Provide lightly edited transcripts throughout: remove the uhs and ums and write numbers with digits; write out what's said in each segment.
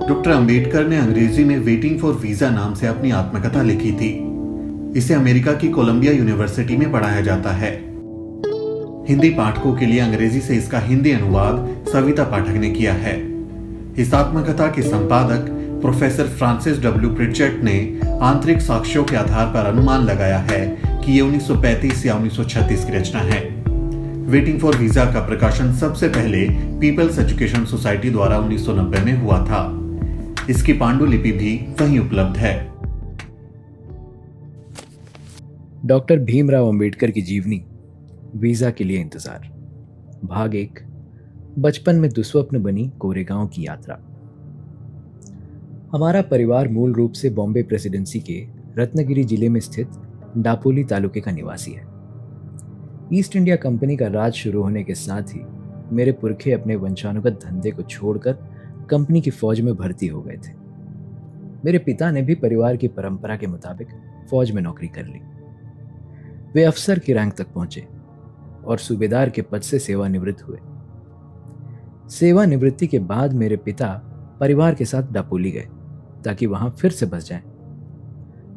Doctor Ambedkar ने अंग्रेजी में वेटिंग फॉर वीजा नाम से अपनी आत्मकथा लिखी थी। इसे अमेरिका की कोलंबिया यूनिवर्सिटी में पढ़ाया जाता है। हिंदी पाठकों के लिए अंग्रेजी से इसका हिंदी अनुवाद सविता पाठक ने किया है। इस आत्मकथा के संपादक प्रोफेसर फ्रांसिस डब्ल्यू प्रिचर्ड ने आंतरिक साक्ष्यों के आधार पर अनुमान लगाया है कि ये 1935 या 1936 की रचना है। वेटिंग फॉर वीजा का प्रकाशन सबसे पहले पीपल्स एजुकेशन सोसाइटी द्वारा 1990 में हुआ था। इसकी पांडुलिपि भी वहीं उपलब्ध है। डॉक्टर भीमराव अंबेडकर की जीवनी, वीजा के लिए इंतजार, भाग 1। बचपन में दुस्वप्न बनी कोरेगांव की यात्रा। हमारा परिवार मूल रूप से बॉम्बे प्रेसिडेंसी के रत्नागिरी जिले में स्थित डापोली तालुके का निवासी है। ईस्ट इंडिया कंपनी का राज शुरू होने के साथ ही मेरे पुरखे अपने वंशानुगत धंधे को छोड़कर कंपनी की फौज में भर्ती हो गए थे। मेरे पिता ने भी परिवार की परंपरा के मुताबिक फौज में नौकरी कर ली। वे अफसर की रैंक तक पहुंचे और सूबेदार के पद से सेवानिवृत्त हुए। सेवानिवृत्ति के बाद मेरे पिता परिवार के साथ डापोली गए ताकि वहां फिर से बस जाएं।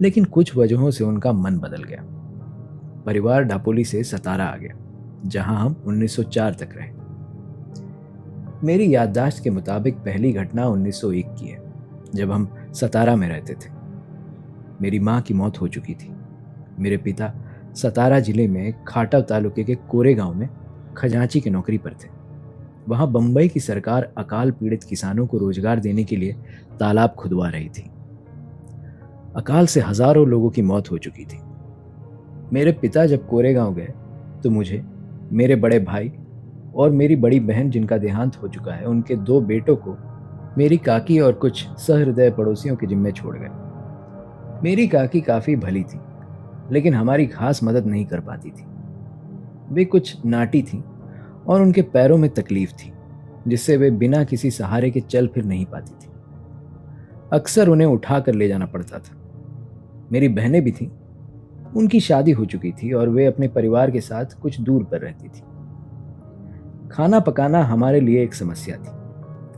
लेकिन कुछ वजहों से उनका मन बदल गया। परिवार डापोली से सतारा आ गया, जहां हम 1904 तक रहे। मेरी याददाश्त के मुताबिक पहली घटना 1901 की है, जब हम सतारा में रहते थे। मेरी मां की मौत हो चुकी थी। मेरे पिता सतारा जिले में खाटा तालुके के कोरेगांव में खजांची की नौकरी पर थे। वहां बंबई की सरकार अकाल पीड़ित किसानों को रोजगार देने के लिए तालाब खुदवा रही थी। अकाल से हजारों लोगों की मौत हो चुकी थी। मेरे पिता जब कोरेगांव गए तो मुझे, मेरे बड़े भाई और मेरी बड़ी बहन जिनका देहांत हो चुका है, उनके 2 बेटों को मेरी काकी और कुछ सहृदय पड़ोसियों के जिम्मे छोड़ गए। मेरी काकी काफी भली थी, लेकिन हमारी खास मदद नहीं कर पाती थी। वे कुछ नाटी थीं और उनके पैरों में तकलीफ थी, जिससे वे बिना किसी सहारे के चल फिर नहीं पाती थी। अक्सर उन्हें उठा कर ले जाना पड़ता था। मेरी बहनें भी थीं। उनकी शादी हो चुकी थी और वे अपने परिवार के साथ कुछ दूर पर रहती थी। खाना पकाना हमारे लिए एक समस्या थी,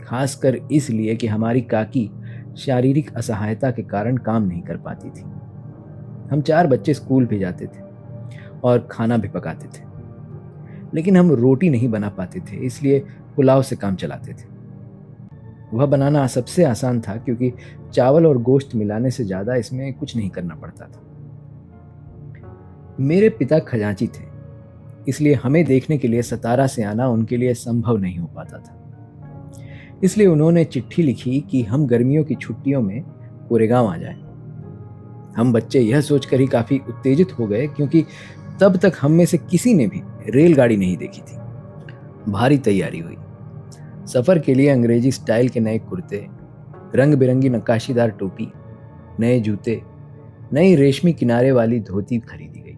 खासकर इसलिए कि हमारी काकी शारीरिक असहायता के कारण काम नहीं कर पाती थी। हम 4 बच्चे स्कूल भी जाते थे और खाना भी पकाते थे, लेकिन हम रोटी नहीं बना पाते थे, इसलिए पुलाव से काम चलाते थे। वह बनाना सबसे आसान था क्योंकि चावल और गोश्त मिलाने से ज्यादा इसमें कुछ नहीं करना पड़ता था। मेरे पिता खजांची थे, इसलिए हमें देखने के लिए सतारा से आना उनके लिए संभव नहीं हो पाता था। इसलिए उन्होंने चिट्ठी लिखी कि हम गर्मियों की छुट्टियों में कोरेगांव आ जाएं। हम बच्चे यह सोचकर ही काफी उत्तेजित हो गए क्योंकि तब तक हम में से किसी ने भी रेलगाड़ी नहीं देखी थी। भारी तैयारी हुई। सफर के लिए अंग्रेजी स्टाइल के नए कुर्ते, रंग बिरंगी नक्काशीदार टोपी, नए जूते, नई रेशमी किनारे वाली धोती खरीदी गई।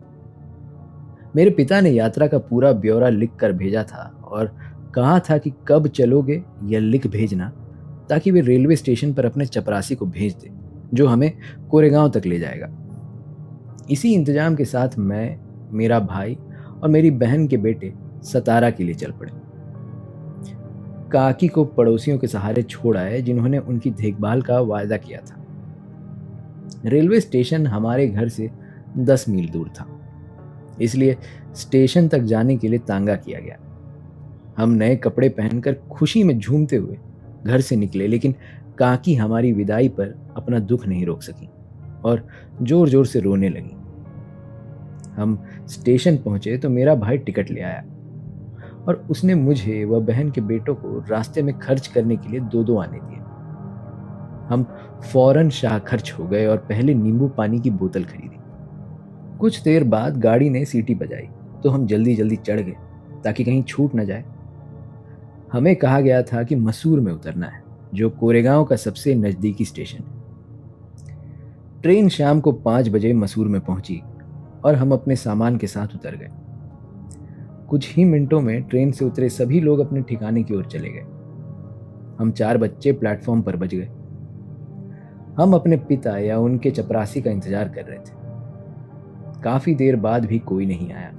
मेरे पिता ने यात्रा का पूरा ब्यौरा लिख कर भेजा था और कहा था कि कब चलोगे यह लिख भेजना, ताकि वे रेलवे स्टेशन पर अपने चपरासी को भेज दे जो हमें कोरेगांव तक ले जाएगा। इसी इंतजाम के साथ मैं, मेरा भाई और मेरी बहन के बेटे सतारा के लिए चल पड़े। काकी को पड़ोसियों के सहारे छोड़ आए जिन्होंने उनकी देखभाल का वायदा किया था। रेलवे स्टेशन हमारे घर से 10 मील दूर था, इसलिए स्टेशन तक जाने के लिए तांगा किया गया। हम नए कपड़े पहनकर खुशी में झूमते हुए घर से निकले, लेकिन काकी हमारी विदाई पर अपना दुख नहीं रोक सकी और जोर जोर से रोने लगी। हम स्टेशन पहुंचे तो मेरा भाई टिकट ले आया और उसने मुझे व बहन के बेटों को रास्ते में खर्च करने के लिए 2-2 आने दिए। हम फौरन शाह खर्च हो गए और पहले नींबू पानी की बोतल खरीदी। कुछ देर बाद गाड़ी ने सीटी बजाई तो हम जल्दी जल्दी चढ़ गए ताकि कहीं छूट न जाए। हमें कहा गया था कि मसूर में उतरना है, जो कोरेगांव का सबसे नजदीकी स्टेशन है। ट्रेन शाम को 5 बजे मसूर में पहुंची और हम अपने सामान के साथ उतर गए। कुछ ही मिनटों में ट्रेन से उतरे सभी लोग अपने ठिकाने की ओर चले गए। हम 4 बच्चे प्लेटफॉर्म पर बच गए। हम अपने पिता या उनके चपरासी का इंतजार कर रहे थे। काफी देर बाद भी कोई नहीं आया।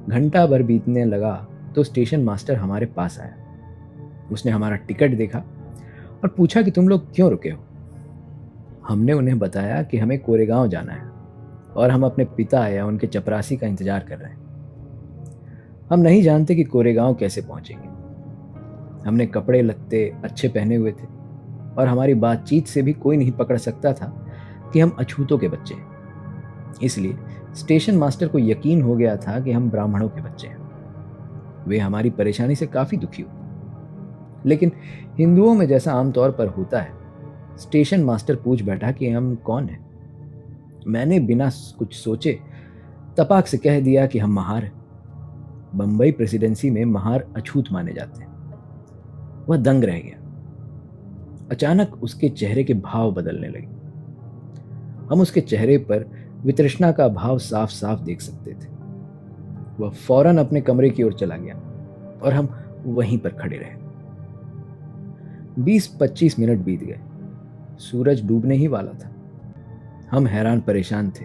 घंटा भर बीतने लगा तो स्टेशन मास्टर हमारे पास आया। उसने हमारा टिकट देखा और पूछा कि तुम लोग क्यों रुके हो। हमने उन्हें बताया कि हमें कोरेगांव जाना है और हम अपने पिता या उनके चपरासी का इंतजार कर रहे हैं। हम नहीं जानते कि कोरेगांव कैसे पहुंचेंगे। हमने कपड़े लत्ते अच्छे पहने हुए थे और हमारी बातचीत से भी कोई नहीं पकड़ सकता था कि हम अछूतों के बच्चे हैं। इसलिए स्टेशन मास्टर को यकीन हो गया था कि हम ब्राह्मणों के बच्चे हैं। वे हमारी परेशानी से काफी दुखी हुए। लेकिन हिंदुओं में जैसा आमतौर पर होता है, स्टेशन मास्टर पूछ बैठा कि हम कौन हैं। मैंने बिना कुछ सोचे तपाक से कह दिया कि हम महार हैं। बंबई प्रेसिडेंसी में महार अछूत माने जाते हैं। वह दंग रह गया। अचानक उसके चेहरे के भाव बदलने लगे। हम उसके चेहरे पर वितृष्णा का भाव साफ साफ देख सकते थे। वह फौरन अपने कमरे की ओर चला गया और हम वहीं पर खड़े रहे। 20-25 मिनट बीत गए। सूरज डूबने ही वाला था। हम हैरान परेशान थे।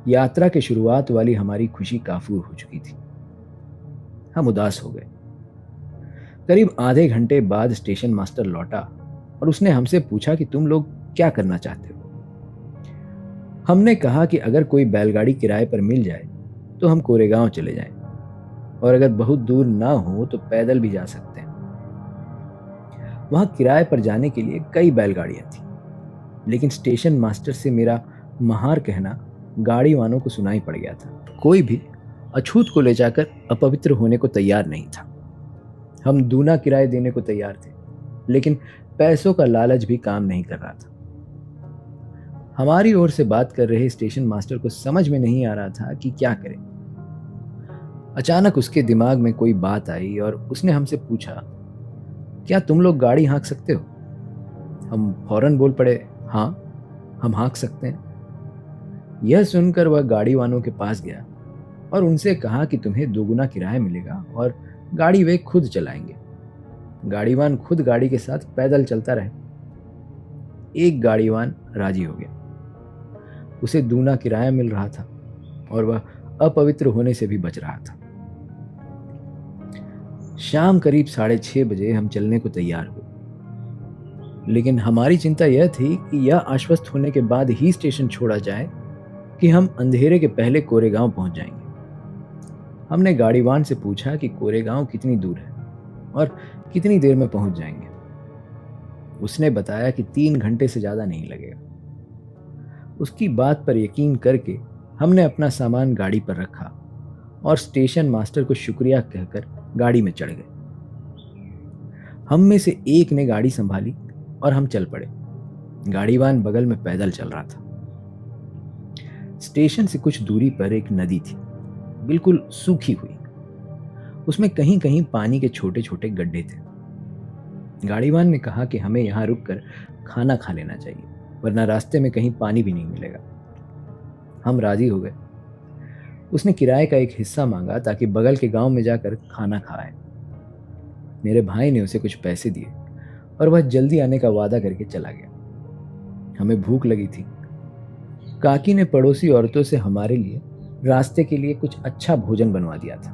यात्रा के शुरुआत वाली हमारी खुशी काफूर हो चुकी थी। हम उदास हो गए। करीब आधे घंटे बाद स्टेशन मास्टर लौटा और उसने हमसे पूछा कि तुम लोग क्या करना चाहते हो। हमने कहा कि अगर कोई बैलगाड़ी किराए पर मिल जाए तो हम कोरेगांव चले जाएं, और अगर बहुत दूर ना हो तो पैदल भी जा सकते हैं। वहां किराए पर जाने के लिए कई बैलगाड़ियां थी, लेकिन स्टेशन मास्टर से मेरा महार कहना गाड़ी वालों को सुनाई पड़ गया था। कोई भी अछूत को ले जाकर अपवित्र होने को तैयार नहीं था। हम दूना किराए देने को तैयार थे, लेकिन पैसों का लालच भी काम नहीं कर रहा था। हमारी ओर से बात कर रहे स्टेशन मास्टर को समझ में नहीं आ रहा था कि क्या करें। अचानक उसके दिमाग में कोई बात आई और उसने हमसे पूछा, क्या तुम लोग गाड़ी हाँक सकते हो? हम फौरन बोल पड़े, हाँ, हम हाँक सकते हैं। यह सुनकर वह गाड़ी वालों के पास गया और उनसे कहा कि तुम्हें दोगुना किराया मिलेगा और गाड़ी वे खुद चलाएंगे। गाड़ीवान खुद गाड़ी के साथ पैदल चलता रहे। एक गाड़ीवान राजी हो गया। उसे दूना किराया मिल रहा था और वह अपवित्र होने से भी बच रहा था। शाम करीब 6:30 बजे हम चलने को तैयार हुए, लेकिन हमारी चिंता यह थी कि यह आश्वस्त होने के बाद ही स्टेशन छोड़ा जाए कि हम अंधेरे के पहले कोरेगांव पहुंच जाएंगे। हमने गाड़ीवान से पूछा कि कोरेगांव कितनी दूर है और कितनी देर में पहुंच जाएंगे। उसने बताया कि 3 घंटे से ज्यादा नहीं लगेगा। उसकी बात पर यकीन करके हमने अपना सामान गाड़ी पर रखा और स्टेशन मास्टर को शुक्रिया कहकर गाड़ी में चढ़ गए। हम में से एक ने गाड़ी संभाली और हम चल पड़े। गाड़ीवान बगल में पैदल चल रहा था। स्टेशन से कुछ दूरी पर एक नदी थी, बिल्कुल सूखी हुई। उसमें कहीं कहीं पानी के छोटे छोटे गड्ढे थे। गाड़ीवान ने कहा कि हमें यहां रुककर खाना खा लेना चाहिए, वरना रास्ते में कहीं पानी भी नहीं मिलेगा। हम राजी हो गए। उसने किराए का एक हिस्सा मांगा ताकि बगल के गांव में जाकर खाना खाए। मेरे भाई ने उसे कुछ पैसे दिए और वह जल्दी आने का वादा करके चला गया। हमें भूख लगी थी। काकी ने पड़ोसी औरतों से हमारे लिए रास्ते के लिए कुछ अच्छा भोजन बनवा दिया था।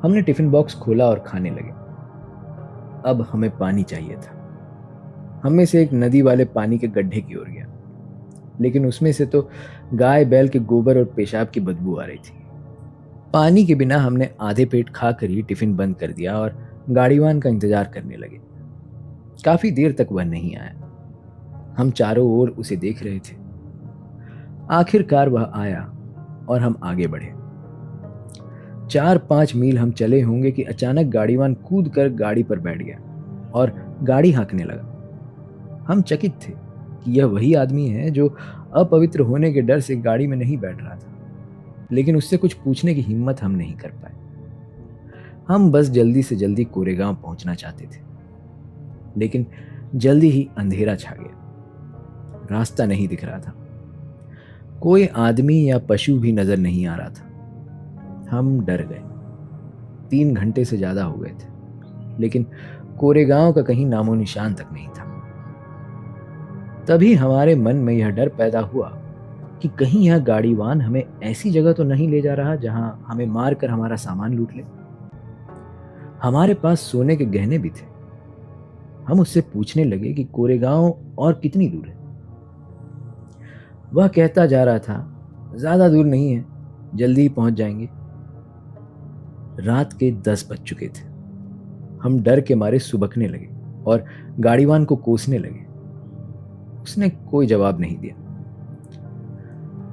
हमने टिफिन बॉक्स खोला और खाने लगे। अब हमें पानी चाहिए था। हम में से एक नदी वाले पानी के गड्ढे की ओर गया, लेकिन उसमें से तो गाय बैल के गोबर और पेशाब की बदबू आ रही थी। पानी के बिना हमने आधे पेट खाकर ही टिफिन बंद कर दिया और गाड़ीवान का इंतजार करने लगे। काफी देर तक वह नहीं आया। हम चारों ओर उसे देख रहे थे। आखिरकार वह आया और हम आगे बढ़े। 4-5 मील हम चले होंगे कि अचानक गाड़ीवान कूद कर गाड़ी पर बैठ गया और गाड़ी हाँकने लगा। हम चकित थे कि यह वही आदमी है जो अपवित्र होने के डर से गाड़ी में नहीं बैठ रहा था, लेकिन उससे कुछ पूछने की हिम्मत हम नहीं कर पाए। हम बस जल्दी से जल्दी कोरेगांव पहुंचना चाहते थे, लेकिन जल्दी ही अंधेरा छा गया। रास्ता नहीं दिख रहा था। कोई आदमी या पशु भी नजर नहीं आ रहा था। हम डर गए। 3 घंटे से ज्यादा हो गए थे, लेकिन कोरेगांव का कहीं नामो निशान तक नहीं था। तभी हमारे मन में यह डर पैदा हुआ कि कहीं यह गाड़ीवान हमें ऐसी जगह तो नहीं ले जा रहा जहां हमें मारकर हमारा सामान लूट ले। हमारे पास सोने के गहने भी थे। हम उससे पूछने लगे कि कोरेगांव और कितनी दूर है। वह कहता जा रहा था, ज्यादा दूर नहीं है, जल्दी ही पहुंच जाएंगे। रात के 10 बज चुके थे। हम डर के मारे सुबकने लगे और गाड़ीवान को कोसने लगे। उसने कोई जवाब नहीं दिया।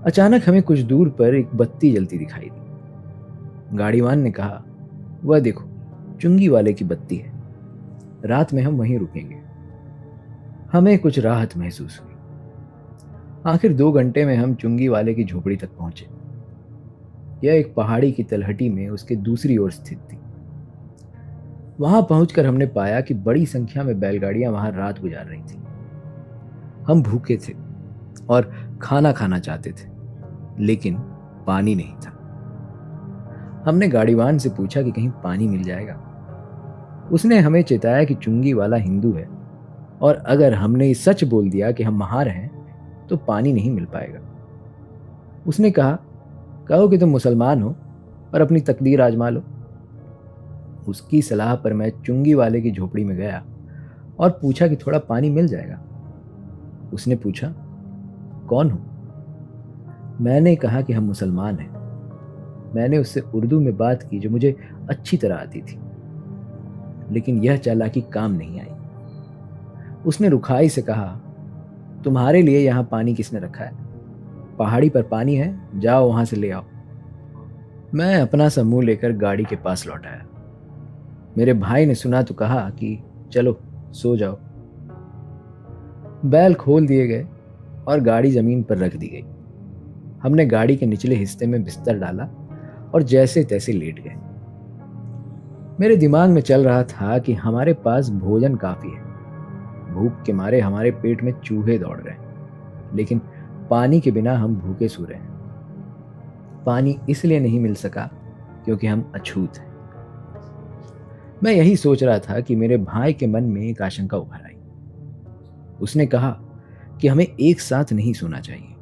अचानक हमें कुछ दूर पर एक बत्ती जलती दिखाई दी। गाड़ीवान ने कहा, वह देखो, चुंगी वाले की बत्ती है, रात में हम वहीं रुकेंगे। हमें कुछ राहत महसूस हुई। आखिर 2 घंटे में हम चुंगी वाले की झोपड़ी तक पहुंचे। यह एक पहाड़ी की तलहटी में उसके दूसरी ओर स्थित थी। वहां पहुंचकर हमने पाया कि बड़ी संख्या में बैलगाड़ियां वहां रात गुजार रही थी। हम भूखे थे और खाना खाना चाहते थे, लेकिन पानी नहीं था। हमने गाड़ीवान से पूछा कि कहीं पानी मिल जाएगा। उसने हमें चेताया कि चुंगी वाला हिंदू है और अगर हमने सच बोल दिया कि हम महार हैं तो पानी नहीं मिल पाएगा। उसने कहा, कहो कि तुम मुसलमान हो और अपनी तकदीर आजमा लो। उसकी सलाह पर मैं चुंगी वाले की झोपड़ी में गया और पूछा कि थोड़ा पानी मिल जाएगा। उसने पूछा, कौन हो? मैंने कहा कि हम मुसलमान हैं। मैंने उससे उर्दू में बात की जो मुझे अच्छी तरह आती थी, लेकिन यह चालाकी काम नहीं आई। उसने रुखाई से कहा, तुम्हारे लिए यहां पानी किसने रखा है? पहाड़ी पर पानी है, जाओ वहां से ले आओ। मैं अपना सा मुंह लेकर गाड़ी के पास लौट आया। मेरे भाई ने सुना तो कहा कि चलो सो जाओ। बैल खोल दिए गए और गाड़ी जमीन पर रख दी गई। हमने गाड़ी के निचले हिस्से में बिस्तर डाला और जैसे तैसे लेट गए। मेरे दिमाग में चल रहा था कि हमारे पास भोजन काफी है। भूख के मारे हमारे पेट में चूहे दौड़ रहे हैं, लेकिन पानी के बिना हम भूखे सो रहे हैं। पानी इसलिए नहीं मिल सका क्योंकि हम अछूत हैं। मैं यही सोच रहा था कि मेरे भाई के मन में एक आशंका उभर आई। उसने कहा कि हमें एक साथ नहीं सोना चाहिए,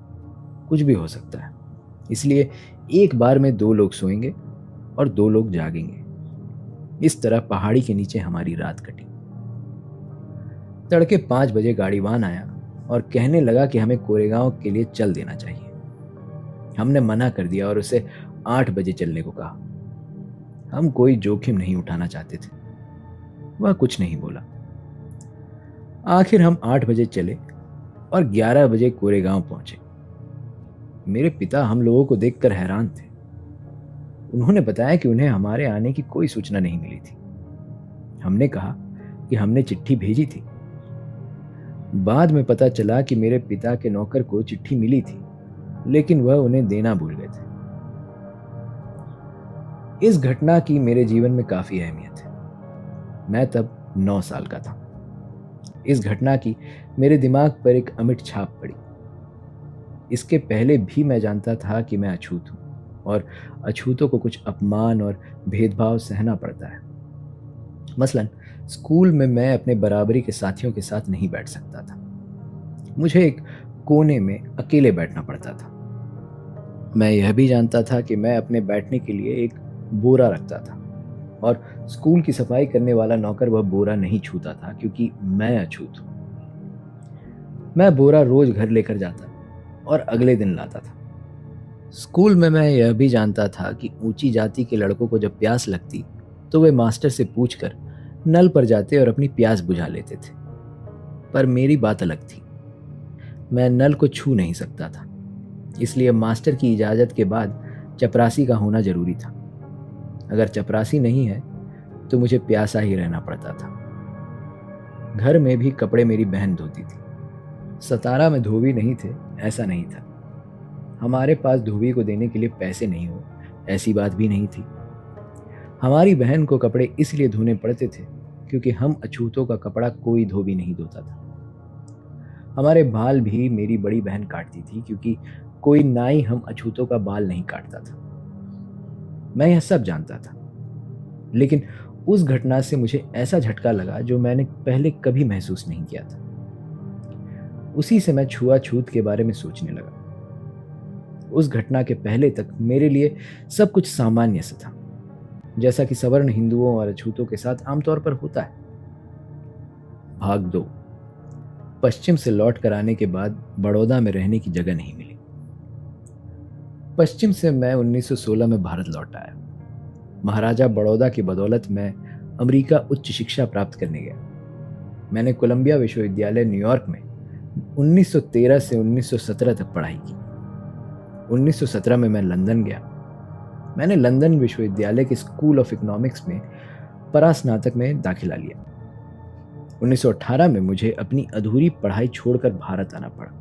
कुछ भी हो सकता है, इसलिए एक बार में 2 लोग सोएंगे और 2 लोग जागेंगे। इस तरह पहाड़ी के नीचे हमारी रात कटी। तड़के 5 बजे गाड़ीवान आया और कहने लगा कि हमें कोरेगांव के लिए चल देना चाहिए। हमने मना कर दिया और उसे 8 बजे चलने को कहा। हम कोई जोखिम नहीं उठाना चाहते थे। वह कुछ नहीं बोला। आखिर हम 8 बजे चले और 11 बजे कोरेगांव पहुंचे। मेरे पिता हम लोगों को देखकर हैरान थे। उन्होंने बताया कि उन्हें हमारे आने की कोई सूचना नहीं मिली थी। हमने कहा कि हमने चिट्ठी भेजी थी। बाद में पता चला कि मेरे पिता के नौकर को चिट्ठी मिली थी, लेकिन वह उन्हें देना भूल गए थे। इस घटना की मेरे जीवन में काफी अहमियत है। मैं तब 9 साल का था। इस घटना की मेरे दिमाग पर एक अमिट छाप पड़ी। इसके पहले भी मैं जानता था कि मैं अछूत हूं और अछूतों को कुछ अपमान और भेदभाव सहना पड़ता है। मसलन स्कूल में मैं अपने बराबरी के साथियों के साथ नहीं बैठ सकता था। मुझे एक कोने में अकेले बैठना पड़ता था। मैं यह भी जानता था कि मैं अपने बैठने के लिए एक बोरा रखता था और स्कूल की सफाई करने वाला नौकर वह बोरा नहीं छूता था क्योंकि मैं अछूत हूं। मैं बोरा रोज घर लेकर जाता और अगले दिन लाता था। स्कूल में मैं यह भी जानता था कि ऊंची जाति के लड़कों को जब प्यास लगती तो वे मास्टर से पूछकर नल पर जाते और अपनी प्यास बुझा लेते थे। पर मेरी बात अलग थी। मैं नल को छू नहीं सकता था, इसलिए मास्टर की इजाजत के बाद चपरासी का होना जरूरी था। अगर चपरासी नहीं है तो मुझे प्यासा ही रहना पड़ता था। घर में भी कपड़े मेरी बहन धोती थी। सतारा में धोबी नहीं थे ऐसा नहीं था। हमारे पास धोबी को देने के लिए पैसे नहीं हो ऐसी बात भी नहीं थी। हमारी बहन को कपड़े इसलिए धोने पड़ते थे क्योंकि हम अछूतों का कपड़ा कोई धोबी नहीं धोता था। हमारे बाल भी मेरी बड़ी बहन काटती थी क्योंकि कोई नाई हम अछूतों का बाल नहीं काटता था। मैं यह सब जानता था, लेकिन उस घटना से मुझे ऐसा झटका लगा जो मैंने पहले कभी महसूस नहीं किया था। उसी से मैं छुआछूत के बारे में सोचने लगा। उस घटना के पहले तक मेरे लिए सब कुछ सामान्य सा था, जैसा कि सवर्ण हिंदुओं और अछूतों के साथ आमतौर पर होता है। भाग 2। पश्चिम से लौट कर आने के बाद बड़ौदा में रहने की जगह नहीं मिली। पश्चिम से मैं 1916 में भारत लौट आया। महाराजा बड़ौदा की बदौलत मैं अमेरिका उच्च शिक्षा प्राप्त करने गया। मैंने कोलंबिया विश्वविद्यालय न्यूयॉर्क में 1913 से 1917 तक पढ़ाई की। 1917 में मैं लंदन गया। मैंने लंदन विश्वविद्यालय के स्कूल ऑफ इकोनॉमिक्स में परास्नातक में दाखिला लिया। 1918 में मुझे अपनी अधूरी पढ़ाई छोड़कर भारत आना पड़ा।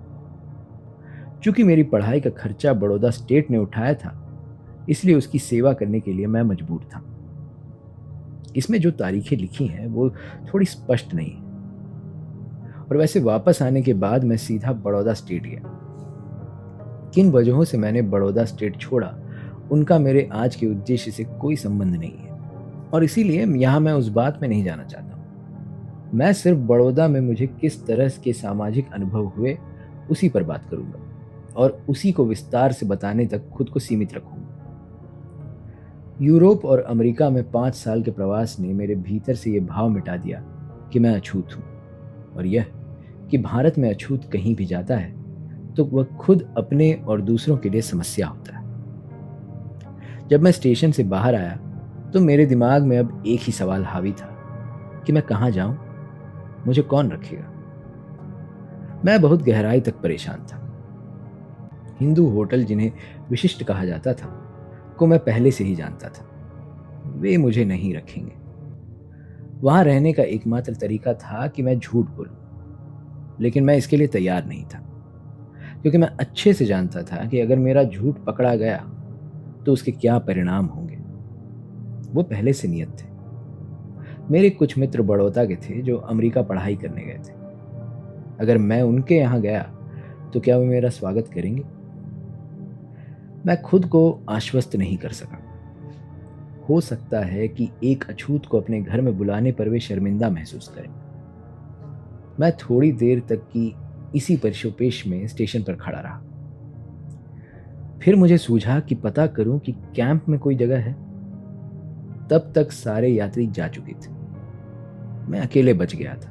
चूंकि मेरी पढ़ाई का खर्चा बड़ौदा स्टेट ने उठाया था, इसलिए उसकी सेवा करने के लिए मैं मजबूर था। इसमें जो तारीखें लिखी हैं वो थोड़ी स्पष्ट नहीं है, और वैसे वापस आने के बाद मैं सीधा बड़ौदा स्टेट गया। किन वजहों से मैंने बड़ौदा स्टेट छोड़ा, उनका मेरे आज के उद्देश्य से कोई संबंध नहीं है, और इसीलिए यहां मैं उस बात में नहीं जाना चाहता हूं। मैं सिर्फ बड़ौदा में मुझे किस तरह के सामाजिक अनुभव हुए उसी पर बात करूंगा, और उसी को विस्तार से बताने तक खुद को सीमित रखूंगा। यूरोप और अमेरिका में 5 साल के प्रवास ने मेरे भीतर से यह भाव मिटा दिया कि मैं अछूत हूं, और यह कि भारत में अछूत कहीं भी जाता है तो वह खुद अपने और दूसरों के लिए समस्या होता है। जब मैं स्टेशन से बाहर आया तो मेरे दिमाग में अब एक ही सवाल हावी था कि मैं कहाँ जाऊं, मुझे कौन रखेगा। मैं बहुत गहराई तक परेशान था। हिंदू होटल, जिन्हें विशिष्ट कहा जाता था, को मैं पहले से ही जानता था। वे मुझे नहीं रखेंगे। वहां रहने का एकमात्र तरीका था कि मैं झूठ बोलूं, लेकिन मैं इसके लिए तैयार नहीं था, क्योंकि मैं अच्छे से जानता था कि अगर मेरा झूठ पकड़ा गया तो उसके क्या परिणाम होंगे। वो पहले से नियत थे। मेरे कुछ मित्र बड़ौदा के थे जो अमेरिका पढ़ाई करने गए थे। अगर मैं उनके यहाँ गया तो क्या वे मेरा स्वागत करेंगे? मैं खुद को आश्वस्त नहीं कर सका। हो सकता है कि एक अछूत को अपने घर में बुलाने पर वे शर्मिंदा महसूस करें। मैं थोड़ी देर तक की इसी परिशोपेश में स्टेशन पर खड़ा रहा। फिर मुझे सूझा कि पता करूं कि कैंप में कोई जगह है। तब तक सारे यात्री जा चुके थे। मैं अकेले बच गया था।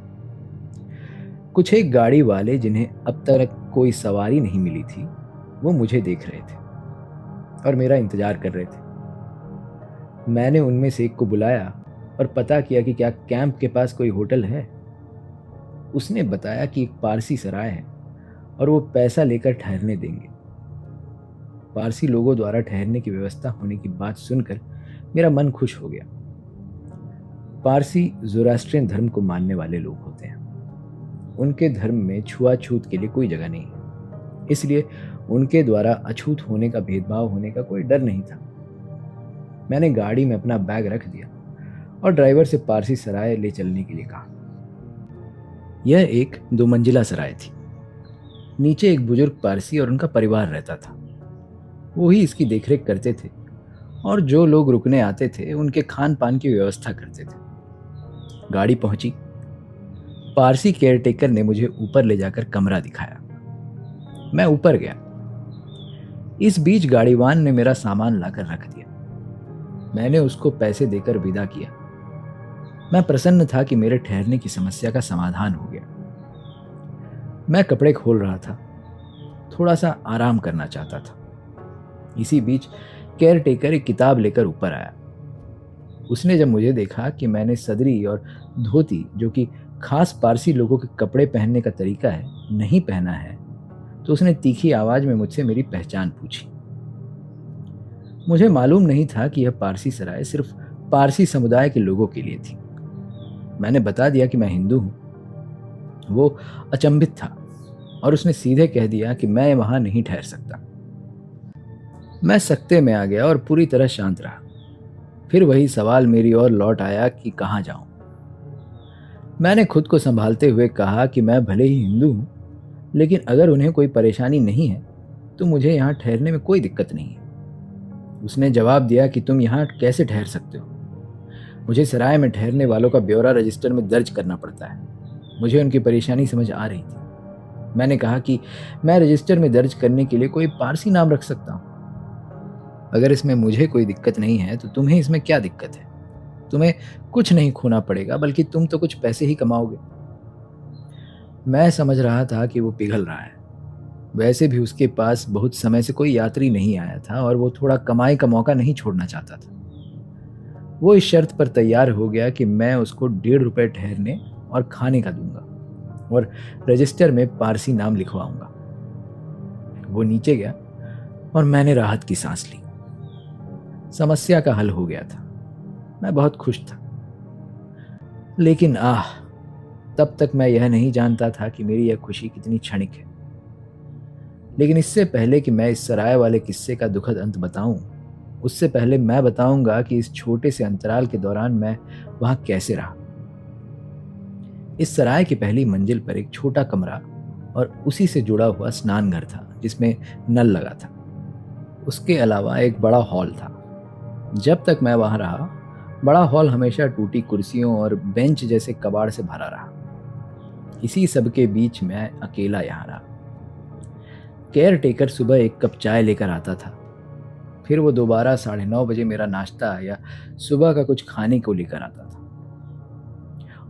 कुछ एक गाड़ी वाले, जिन्हें अब तक कोई सवारी नहीं मिली थी, वो मुझे देख रहे थे और मेरा इंतजार कर रहे थे। मैंने उनमें से एक को बुलाया और पता किया कि क्या कैंप के पास कोई होटल है। उसने बताया कि एक पारसी सराय है और वो पैसा लेकर ठहरने देंगे। पारसी लोगों द्वारा ठहरने की व्यवस्था होने की बात सुनकर मेरा मन खुश हो गया। पारसी ज़ोरास्ट्रियन धर्म को मानने वाले लोग होते हैं। उनके धर्म में छुआछूत के लिए कोई जगह नहीं है, इसलिए उनके द्वारा अछूत होने का भेदभाव होने का कोई डर नहीं था। मैंने गाड़ी में अपना बैग रख दिया और ड्राइवर से पारसी सराय ले चलने के लिए कहा। यह एक 2 मंजिला सराय थी। नीचे एक बुजुर्ग पारसी और उनका परिवार रहता था। वो ही इसकी देखरेख करते थे और जो लोग रुकने आते थे उनके खान पान की व्यवस्था करते थे। गाड़ी पहुंची। पारसी केयरटेकर ने मुझे ऊपर ले जाकर कमरा दिखाया। मैं ऊपर गया। इस बीच गाड़ीवान ने मेरा सामान लाकर रख दिया। मैंने उसको पैसे देकर विदा किया। मैं प्रसन्न था कि मेरे ठहरने की समस्या का समाधान हो गया। मैं कपड़े खोल रहा था, थोड़ा सा आराम करना चाहता था। इसी बीच केयरटेकर एक किताब लेकर ऊपर आया। उसने जब मुझे देखा कि मैंने सदरी और धोती, जो कि खास पारसी लोगों के कपड़े पहनने का तरीका है, नहीं पहना है, तो उसने तीखी आवाज में मुझसे मेरी पहचान पूछी। मुझे मालूम नहीं था कि यह पारसी सराय सिर्फ पारसी समुदाय के लोगों के लिए थी। मैंने बता दिया कि मैं हिंदू हूं। वो अचंभित था और उसने सीधे कह दिया कि मैं वहां नहीं ठहर सकता। मैं सकते में आ गया और पूरी तरह शांत रहा। फिर वही सवाल मेरी ओर लौट आया कि कहाँ जाऊं। मैंने खुद को संभालते हुए कहा कि मैं भले ही हिंदू हूं, लेकिन अगर उन्हें कोई परेशानी नहीं है तो मुझे यहाँ ठहरने में कोई दिक्कत नहीं है। उसने जवाब दिया कि तुम यहाँ कैसे ठहर सकते हो? मुझे सराय में ठहरने वालों का ब्यौरा रजिस्टर में दर्ज करना पड़ता है। मुझे उनकी परेशानी समझ आ रही थी। मैंने कहा कि मैं रजिस्टर में दर्ज करने के लिए कोई पारसी नाम रख सकता हूँ। अगर इसमें मुझे कोई दिक्कत नहीं है तो तुम्हें इसमें क्या दिक्कत है? तुम्हें कुछ नहीं खोना पड़ेगा, बल्कि तुम तो कुछ पैसे ही कमाओगे। मैं समझ रहा था कि वो पिघल रहा है। वैसे भी उसके पास बहुत समय से कोई यात्री नहीं आया था और वो थोड़ा कमाई का मौका नहीं छोड़ना चाहता था। वो इस शर्त पर तैयार हो गया कि मैं उसको 1.5 रुपए ठहरने और खाने का दूंगा और रजिस्टर में पारसी नाम लिखवाऊंगा। वो नीचे गया और मैंने राहत की सांस ली। समस्या का हल हो गया था। मैं बहुत खुश था। लेकिन तब तक मैं यह नहीं जानता था कि मेरी यह खुशी कितनी क्षणिक है। लेकिन इससे पहले कि मैं इस सराय वाले किस्से का दुखद अंत बताऊं, उससे पहले मैं बताऊंगा कि इस छोटे से अंतराल के दौरान मैं वहां कैसे रहा। इस सराय की पहली मंजिल पर एक छोटा कमरा और उसी से जुड़ा हुआ स्नान घर था जिसमें नल लगा था। उसके अलावा एक बड़ा हॉल था। जब तक मैं वहां रहा, बड़ा हॉल हमेशा टूटी कुर्सियों और बेंच जैसे कबाड़ से भरा रहा। इसी सब के बीच मैं अकेला यहाँ रहा। केयर टेकर सुबह एक कप चाय लेकर आता था। फिर वो दोबारा 9:30 बजे मेरा नाश्ता या सुबह का कुछ खाने को लेकर आता था।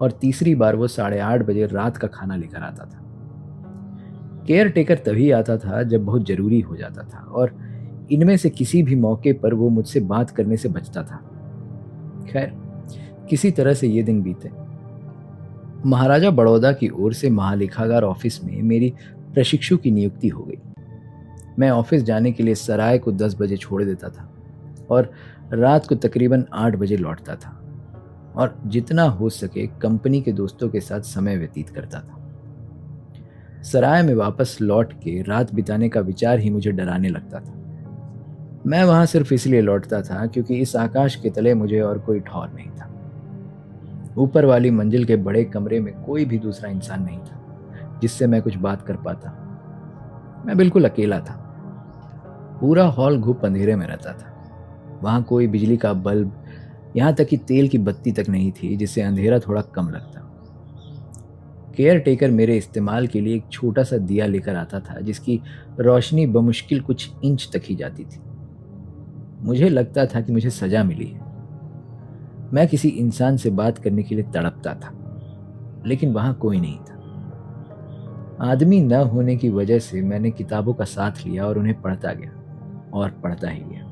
और तीसरी बार वो 8:30 बजे रात का खाना लेकर आता था। केयर टेकर तभी आता था जब बहुत जरूरी हो जाता था और इनमें से किसी भी मौके पर वो मुझसे बात करने से बचता था। खैर, किसी तरह से ये दिन बीते। महाराजा बड़ौदा की ओर से महालेखागार ऑफिस में मेरी प्रशिक्षु की नियुक्ति हो गई। मैं ऑफिस जाने के लिए सराय को 10 बजे छोड़ देता था और रात को तकरीबन 8 बजे लौटता था और जितना हो सके कंपनी के दोस्तों के साथ समय व्यतीत करता था। सराय में वापस लौट के रात बिताने का विचार ही मुझे डराने लगता था। मैं वहां सिर्फ इसलिए लौटता था क्योंकि इस आकाश के तले मुझे और कोई ठौर नहीं था। ऊपर वाली मंजिल के बड़े कमरे में कोई भी दूसरा इंसान नहीं था जिससे मैं कुछ बात कर पाता। मैं बिल्कुल अकेला था। पूरा हॉल घुप अंधेरे में रहता था। वहां कोई बिजली का बल्ब, यहां तक कि तेल की बत्ती तक नहीं थी जिससे अंधेरा थोड़ा कम लगता। केयर टेकर मेरे इस्तेमाल के लिए एक छोटा सा दिया लेकर आता था जिसकी रोशनी बमुश्किल कुछ इंच तक ही जाती थी। मुझे लगता था कि मुझे सजा मिली है। मैं किसी इंसान से बात करने के लिए तड़पता था, लेकिन वहां कोई नहीं था। आदमी न होने की वजह से मैंने किताबों का साथ लिया और उन्हें पढ़ता गया और पढ़ता ही गया।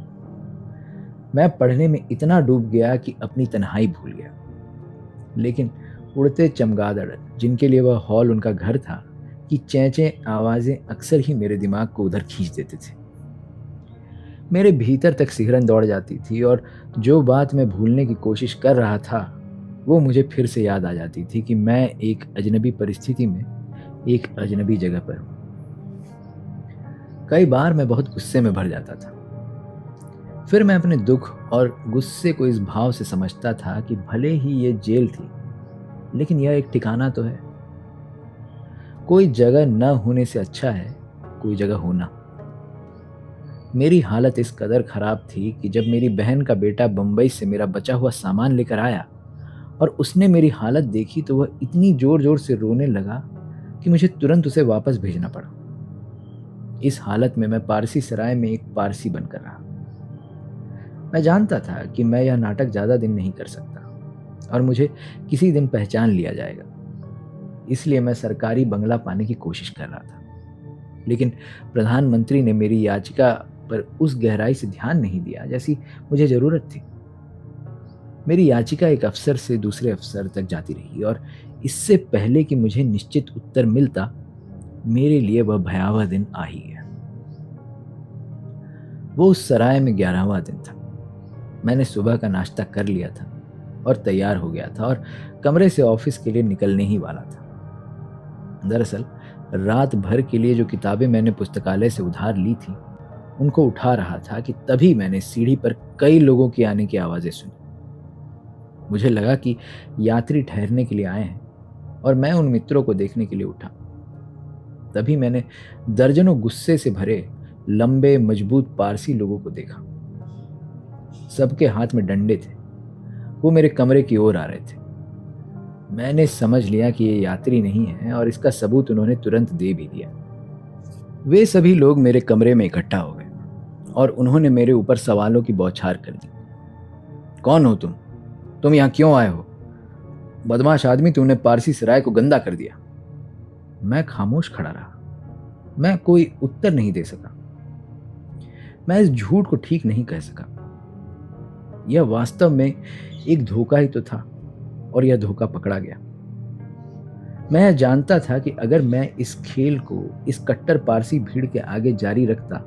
मैं पढ़ने में इतना डूब गया कि अपनी तन्हाई भूल गया। लेकिन उड़ते चमगादड़, जिनके लिए वह हॉल उनका घर था, की चैंचैं आवाजें अक्सर ही मेरे दिमाग को उधर खींच देते थे। मेरे भीतर तक सिहरन दौड़ जाती थी और जो बात मैं भूलने की कोशिश कर रहा था वो मुझे फिर से याद आ जाती थी कि मैं एक अजनबी परिस्थिति में एक अजनबी जगह पर हूं। कई बार मैं बहुत गुस्से में भर जाता था। फिर मैं अपने दुख और गुस्से को इस भाव से समझता था कि भले ही ये जेल थी, लेकिन यह एक ठिकाना तो है। कोई जगह न होने से अच्छा है कोई जगह होना। मेरी हालत इस कदर खराब थी कि जब मेरी बहन का बेटा बंबई से मेरा बचा हुआ सामान लेकर आया और उसने मेरी हालत देखी तो वह इतनी जोर जोर से रोने लगा कि मुझे तुरंत उसे वापस भेजना पड़ा। इस हालत में मैं पारसी सराय में एक पारसी बनकर रहा। मैं जानता था कि मैं यह नाटक ज्यादा दिन नहीं कर सकता और मुझे किसी दिन पहचान लिया जाएगा। इसलिए मैं सरकारी बंगला पाने की कोशिश कर रहा था। लेकिन प्रधानमंत्री ने मेरी याचिका पर उस गहराई से ध्यान नहीं दिया जैसी मुझे जरूरत थी। मेरी याचिका एक अफसर से दूसरे अफसर तक जाती रही और इससे पहले कि मुझे निश्चित उत्तर मिलता, मेरे लिए वह भयावह दिन आ ही गया। वो उस सराय में 11वां दिन था। मैंने सुबह का नाश्ता कर लिया था और तैयार हो गया था और कमरे से ऑफिस के लिए निकलने ही वाला था। दरअसल रात भर के लिए जो किताबें मैंने पुस्तकालय से उधार ली थी उनको उठा रहा था कि तभी मैंने सीढ़ी पर कई लोगों की आने की आवाजें सुनी। मुझे लगा कि यात्री ठहरने के लिए आए हैं और मैं उन मित्रों को देखने के लिए उठा। तभी मैंने दर्जनों गुस्से से भरे लंबे मजबूत पारसी लोगों को देखा। सबके हाथ में डंडे थे। वो मेरे कमरे की ओर आ रहे थे। मैंने समझ लिया कि ये यात्री नहीं है और इसका सबूत उन्होंने तुरंत दे भी दिया। वे सभी लोग मेरे कमरे में इकट्ठा हो गए और उन्होंने मेरे ऊपर सवालों की बौछार कर दी। कौन हो तुम? तुम यहाँ क्यों आए हो? बदमाश आदमी, तुमने पारसी सराय को गंदा कर दिया। मैं खामोश खड़ा रहा। मैं कोई उत्तर नहीं दे सका। मैं इस झूठ को ठीक नहीं कह सका। यह वास्तव में एक धोखा ही तो था, और यह धोखा पकड़ा गया। मैं यह जानता था कि अगर मैं इस खेल को इस कट्टर पारसी भीड़ के आगे जारी रखता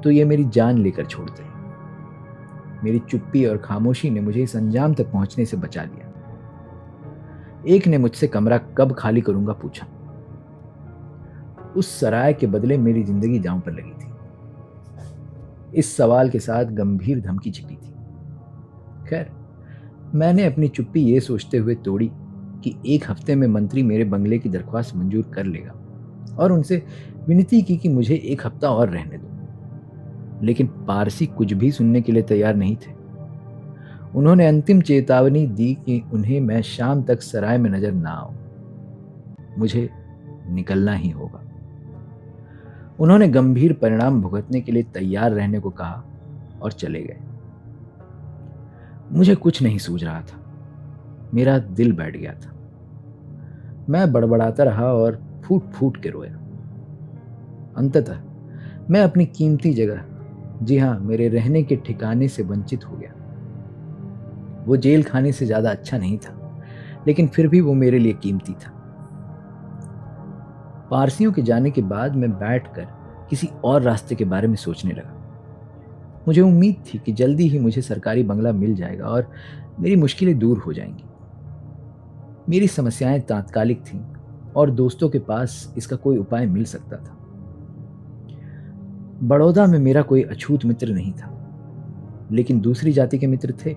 तो यह मेरी जान लेकर छोड़ते। मेरी चुप्पी और खामोशी ने मुझे इस अंजाम तक पहुंचने से बचा लिया। एक ने मुझसे कमरा कब खाली करूंगा पूछा। उस सराय के बदले मेरी जिंदगी दांव पर लगी थी। इस सवाल के साथ गंभीर धमकी छिपी थी। खैर, मैंने अपनी चुप्पी ये सोचते हुए तोड़ी कि एक हफ्ते में मंत्री मेरे बंगले की दरख्वास्त मंजूर कर लेगा, और उनसे विनती की कि मुझे एक हफ्ता और रहने दो। लेकिन पारसी कुछ भी सुनने के लिए तैयार नहीं थे। उन्होंने अंतिम चेतावनी दी कि उन्हें मैं शाम तक सराय में नजर ना आऊं। मुझे निकलना ही होगा। उन्होंने गंभीर परिणाम भुगतने के लिए तैयार रहने को कहा और चले गए। मुझे कुछ नहीं सूझ रहा था। मेरा दिल बैठ गया था। मैं बड़बड़ाता रहा और फूट फूट के रोया। अंततः मैं अपनी कीमती जगह, जी हां, मेरे रहने के ठिकाने से वंचित हो गया। वो जेल खाने से ज्यादा अच्छा नहीं था, लेकिन फिर भी वो मेरे लिए कीमती था। पारसियों के जाने के बाद मैं बैठकर किसी और रास्ते के बारे में सोचने लगा। मुझे उम्मीद थी कि जल्दी ही मुझे सरकारी बंगला मिल जाएगा और मेरी मुश्किलें दूर हो जाएंगी। मेरी समस्याएं तात्कालिक थीं और दोस्तों के पास इसका कोई उपाय मिल सकता था। बड़ौदा में मेरा कोई अछूत मित्र नहीं था, लेकिन दूसरी जाति के मित्र थे।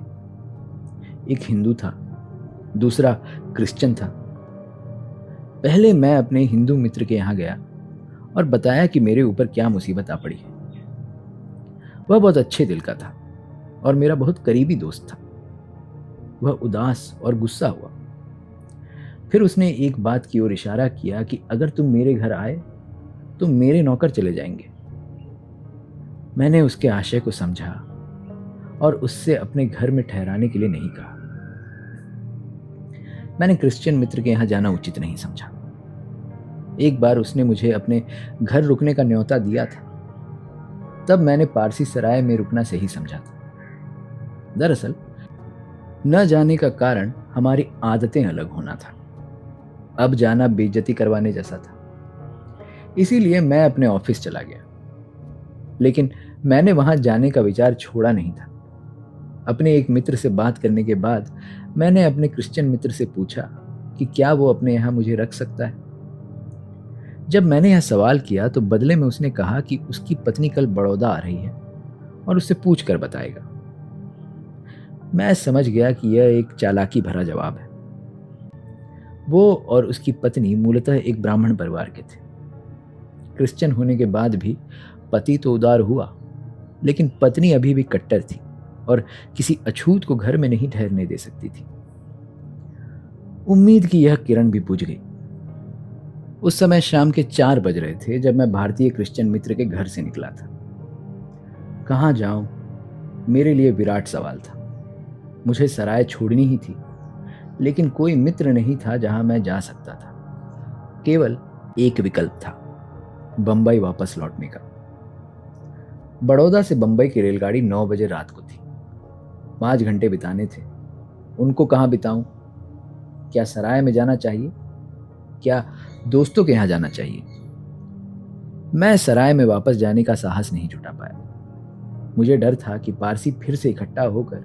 एक हिंदू था, दूसरा क्रिश्चियन था। पहले मैं अपने हिंदू मित्र के यहां गया और बताया कि मेरे ऊपर क्या मुसीबत आ पड़ी है। वह बहुत अच्छे दिल का था और मेरा बहुत करीबी दोस्त था। वह उदास और गुस्सा हुआ। फिर उसने एक बात की ओर इशारा किया कि अगर तुम मेरे घर आए तो मेरे नौकर चले जाएंगे। मैंने उसके आशय को समझा और उससे अपने घर में ठहराने के लिए नहीं कहा। मैंने क्रिश्चियन मित्र के यहां जाना उचित नहीं समझा। एक बार उसने मुझे अपने घर रुकने का न्योता दिया था, तब मैंने पारसी सराय में रुकना सही समझा था। दरअसल न जाने का कारण हमारी आदतें अलग होना था। अब जाना बेइज्जती करवाने जैसा था। इसीलिए मैं अपने ऑफिस चला गया, लेकिन मैंने वहां जाने का विचार छोड़ा नहीं था। अपने एक मित्र से बात करने के बाद मैंने अपने क्रिश्चियन मित्र से पूछा कि क्या वो अपने यहां मुझे रख सकता है। जब मैंने यह सवाल किया तो बदले में उसने कहा कि उसकी पत्नी कल बड़ौदा आ रही है और उससे पूछ कर बताएगा। मैं समझ गया कि यह एक चालाकी भरा जवाब है। वो और उसकी पत्नी मूलतः एक ब्राह्मण परिवार के थे। क्रिश्चियन होने के बाद भी पति तो उदार हुआ, लेकिन पत्नी अभी भी कट्टर थी और किसी अछूत को घर में नहीं ठहरने दे सकती थी। उम्मीद की यह किरण भी बुझ गई। उस समय शाम के 4 बज रहे थे जब मैं भारतीय क्रिश्चियन मित्र के घर से निकला था। कहाँ जाऊं, मेरे लिए विराट सवाल था। मुझे सराय छोड़नी ही थी, लेकिन कोई मित्र नहीं था जहां मैं जा सकता था। केवल एक विकल्प था, बंबई वापस लौटने का। बड़ौदा से बंबई की रेलगाड़ी 9 बजे रात को थी। 5 घंटे बिताने थे। उनको कहाँ बिताऊं? क्या सराय में जाना चाहिए? क्या दोस्तों के यहां जाना चाहिए? मैं सराय में वापस जाने का साहस नहीं जुटा पाया। मुझे डर था कि पारसी फिर से इकट्ठा होकर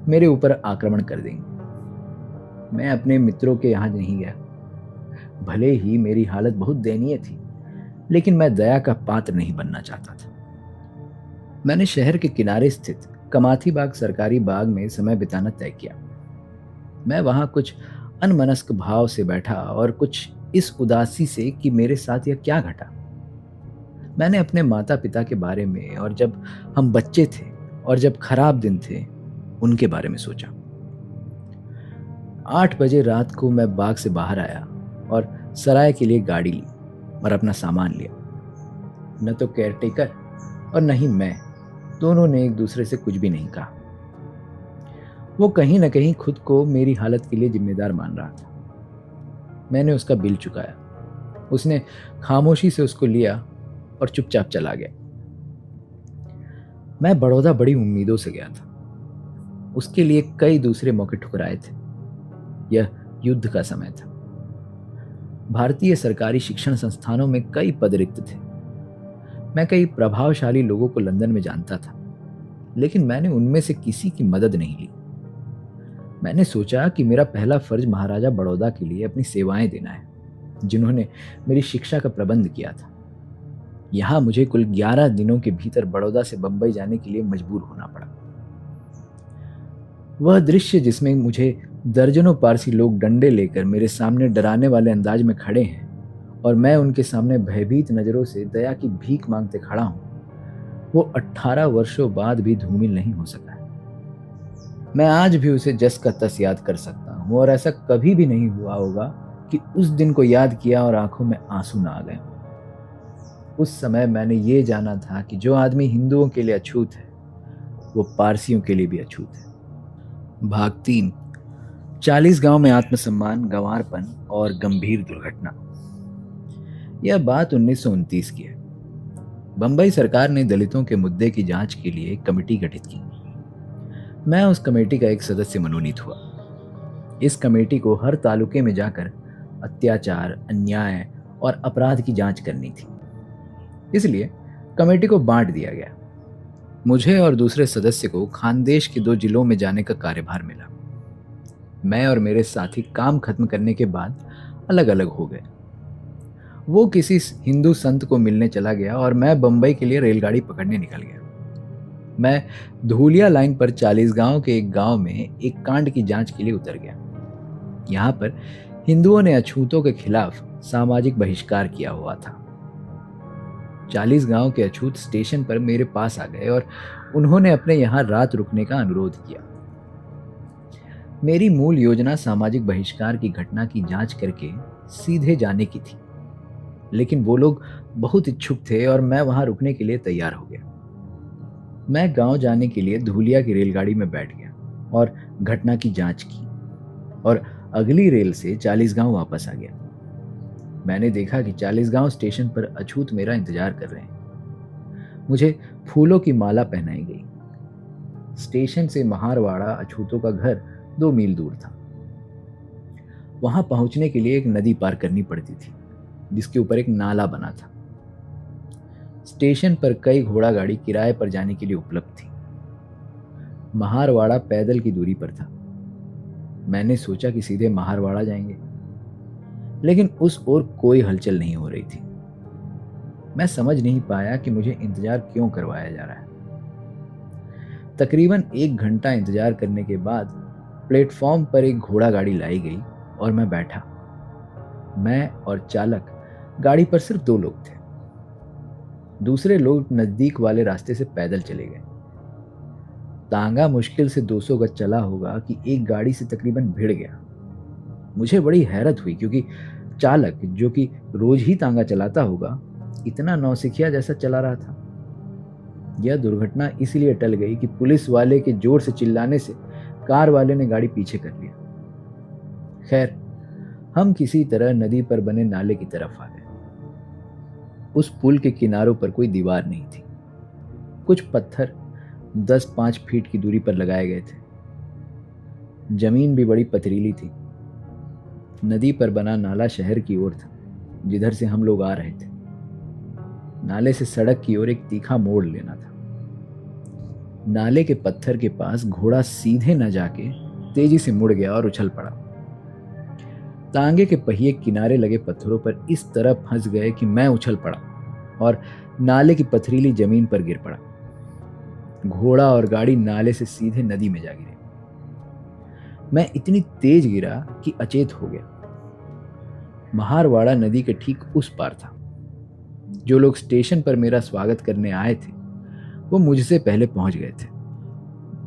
मेरे ऊपर आक्रमण कर देंगे। मैं अपने मित्रों के यहां नहीं गया। भले ही मेरी हालत बहुत दयनीय थी, लेकिन मैं दया का पात्र नहीं बनना चाहता था। मैंने शहर के किनारे स्थित कमाथी बाग सरकारी बाग में समय बिताना तय किया। मैं वहां कुछ अनमनस्क भाव से बैठा और कुछ इस उदासी से कि मेरे साथ यह क्या घटा। मैंने अपने माता पिता के बारे में और जब हम बच्चे थे और जब खराब दिन थे उनके बारे में सोचा। 8 बजे रात को मैं बाग से बाहर आया और सराय के लिए गाड़ी ली और अपना सामान लिया। न तो केयरटेकर और न ही मैं, दोनों ने एक दूसरे से कुछ भी नहीं कहा। वो कहीं न कहीं खुद को मेरी हालत के लिए जिम्मेदार मान रहा था। मैंने उसका बिल चुकाया। उसने खामोशी से उसको लिया और चुपचाप चला गया। मैं बड़ौदा बड़ी उम्मीदों से गया था। उसके लिए कई दूसरे मौके ठुकराए थे। यह युद्ध का समय था। भारतीय सरकारी शिक्षण संस्थानों में कई पद रिक्त थे। मैं कई प्रभावशाली लोगों को लंदन में जानता था, लेकिन मैंने उनमें से किसी की मदद नहीं ली। मैंने सोचा कि मेरा पहला फर्ज महाराजा बड़ौदा के लिए अपनी सेवाएं देना है, जिन्होंने मेरी शिक्षा का प्रबंध किया था। यहां मुझे कुल 11 दिनों के भीतर बड़ौदा से बंबई जाने के लिए मजबूर होना पड़ा। वह दृश्य जिसमें मुझे दर्जनों पारसी लोग डंडे लेकर मेरे सामने डराने वाले अंदाज में खड़े हैं और मैं उनके सामने भयभीत नजरों से दया की भीख मांगते खड़ा हूं, वो 18 वर्षों बाद भी धूमिल नहीं हो सका है। मैं आज भी उसे जस का तस याद कर सकता हूं और ऐसा कभी भी नहीं हुआ होगा कि उस दिन को याद किया और आंखों में आंसू ना आ गए। उस समय मैंने ये जाना था कि जो आदमी हिंदुओं के लिए अछूत है, वो पारसियों के लिए भी अछूत है। भाग 3। 40 गांव में आत्मसम्मान, गंवारपन और गंभीर दुर्घटना। यह बात 1929 की है। बंबई सरकार ने दलितों के मुद्दे की जांच के लिए एक कमेटी गठित की। मैं उस कमेटी का एक सदस्य मनोनीत हुआ। इस कमेटी को हर तालुके में जाकर अत्याचार, अन्याय और अपराध की जांच करनी थी। इसलिए कमेटी को बांट दिया गया। मुझे और दूसरे सदस्य को खानदेश के 2 जिलों में जाने का कार्यभार मिला। मैं और मेरे साथी काम खत्म करने के बाद अलग अलग हो गए। वो किसी हिंदू संत को मिलने चला गया और मैं बंबई के लिए रेलगाड़ी पकड़ने निकल गया। मैं धूलिया लाइन पर 40 गांव के एक गांव में एक कांड की जांच के लिए उतर गया। यहां पर हिंदुओं ने अछूतों के खिलाफ सामाजिक बहिष्कार किया हुआ था। 40 गांव के अछूत स्टेशन पर मेरे पास आ गए और उन्होंने अपने यहां रात रुकने का अनुरोध किया। मेरी मूल योजना सामाजिक बहिष्कार की घटना की जांच करके सीधे जाने की थी, लेकिन वो लोग बहुत इच्छुक थे और मैं वहां रुकने के लिए तैयार हो गया। मैं गांव जाने के लिए धूलिया की रेलगाड़ी में बैठ गया और घटना की जांच की और अगली रेल से 40 गांव वापस आ गया। मैंने देखा कि 40 गांव स्टेशन पर अछूत मेरा इंतजार कर रहे हैं। मुझे फूलों की माला पहनाई गई। स्टेशन से महारवाड़ा अछूतों का घर 2 मील दूर था। वहां पहुंचने के लिए एक नदी पार करनी पड़ती थी, जिसके ऊपर एक नाला बना था। स्टेशन पर कई घोड़ा गाड़ी किराए पर जाने के लिए उपलब्ध थी। महारवाड़ा पैदल की दूरी पर था। मैंने सोचा कि सीधे महारवाड़ा जाएंगे, लेकिन उस ओर कोई हलचल नहीं हो रही थी। मैं समझ नहीं पाया कि मुझे इंतजार क्यों करवाया जा रहा है। तकरीबन 1 घंटा इंतजार करने के बाद प्लेटफॉर्म पर एक घोड़ा गाड़ी लाई गई और मैं बैठा। मैं और चालक, गाड़ी पर सिर्फ 2 लोग थे। दूसरे लोग नजदीक वाले रास्ते से पैदल चले गए। तांगा मुश्किल से 200 गज चला होगा कि एक गाड़ी से तकरीबन भिड़ गया। मुझे बड़ी हैरत हुई, क्योंकि चालक, जो कि रोज ही तांगा चलाता होगा, इतना नौसिखिया जैसा चला रहा था। यह दुर्घटना इसलिए टल गई कि पुलिस वाले के जोर से चिल्लाने से कार वाले ने गाड़ी पीछे कर लिया। खैर, हम किसी तरह नदी पर बने नाले की तरफ आ गए। उस पुल के किनारों पर कोई दीवार नहीं थी। कुछ पत्थर 10-5 फीट की दूरी पर लगाए गए थे। जमीन भी बड़ी पथरीली थी। नदी पर बना नाला शहर की ओर था, जिधर से हम लोग आ रहे थे। नाले से सड़क की ओर एक तीखा मोड़ लेना था। नाले के पत्थर के पास घोड़ा सीधे न जाके तेजी से मुड़ गया और उछल पड़ा। तांगे के पहिए किनारे लगे पत्थरों पर इस तरह फंस गए कि मैं उछल पड़ा और नाले की पथरीली जमीन पर गिर पड़ा। घोड़ा और गाड़ी नाले से सीधे नदी में जा गिरे। मैं इतनी तेज गिरा कि अचेत हो गया। महारवाड़ा नदी के ठीक उस पार था। जो लोग स्टेशन पर मेरा स्वागत करने आए थे, वो मुझसे पहले पहुंच गए थे।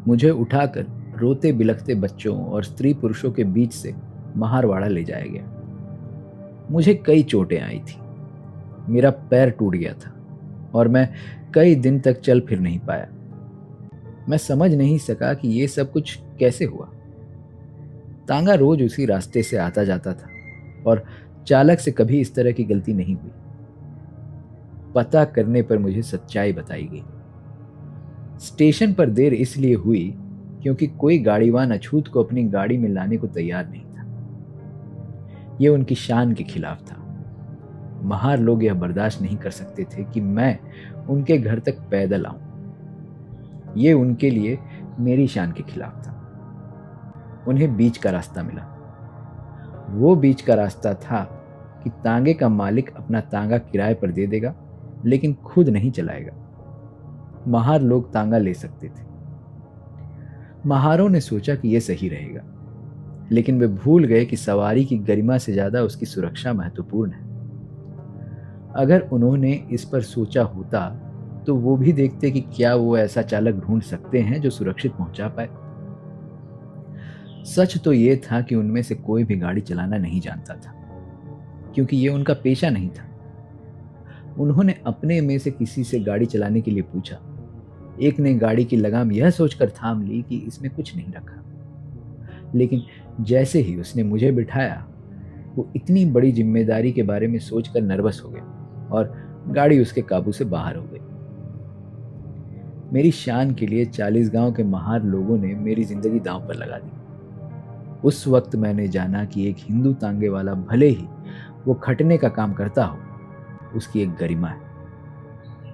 मुझे उठाकर रोते बिलखते बच्चों और स्त्री पुरुषों के बीच से महारवाड़ा ले जाया गया। मुझे कई चोटें आई थी। मेरा पैर टूट गया था और मैं कई दिन तक चल फिर नहीं पाया। मैं समझ नहीं सका कि ये सब कुछ कैसे हुआ। तांगा रोज उसी रास्ते से आता जाता था और चालक से कभी इस तरह की गलती नहीं हुई। पता करने पर मुझे सच्चाई बताई गई। स्टेशन पर देर इसलिए हुई क्योंकि कोई गाड़ीवान अछूत को अपनी गाड़ी में लाने को तैयार नहीं था। यह उनकी शान के खिलाफ था। महार लोग यह बर्दाश्त नहीं कर सकते थे कि मैं उनके घर तक पैदल आऊं। यह उनके लिए मेरी शान के खिलाफ था। उन्हें बीच का रास्ता मिला। वो बीच का रास्ता था कि तांगे का मालिक अपना तांगा किराए पर दे देगा, लेकिन खुद नहीं चलाएगा। महार लोग तांगा ले सकते थे। महारों ने सोचा कि यह सही रहेगा, लेकिन वे भूल गए कि सवारी की गरिमा से ज्यादा उसकी सुरक्षा महत्वपूर्ण है। अगर उन्होंने इस पर सोचा होता तो वो भी देखते कि क्या वो ऐसा चालक ढूंढ सकते हैं जो सुरक्षित पहुंचा पाए। सच तो ये था कि उनमें से कोई भी गाड़ी चलाना नहीं जानता था, क्योंकि ये उनका पेशा नहीं था। उन्होंने अपने में से किसी से गाड़ी चलाने के लिए पूछा। एक ने गाड़ी की लगाम यह सोचकर थाम ली कि इसमें कुछ नहीं रखा, लेकिन जैसे ही उसने मुझे बिठाया, वो इतनी बड़ी जिम्मेदारी के बारे में सोचकर नर्वस हो गया और गाड़ी उसके काबू से बाहर हो गई। मेरी शान के लिए 40 गांव के महार लोगों ने मेरी जिंदगी दांव पर लगा दी। उस वक्त मैंने जाना कि एक हिंदू तांगे वाला भले ही वो खटने का काम करता हो, उसकी एक गरिमा है।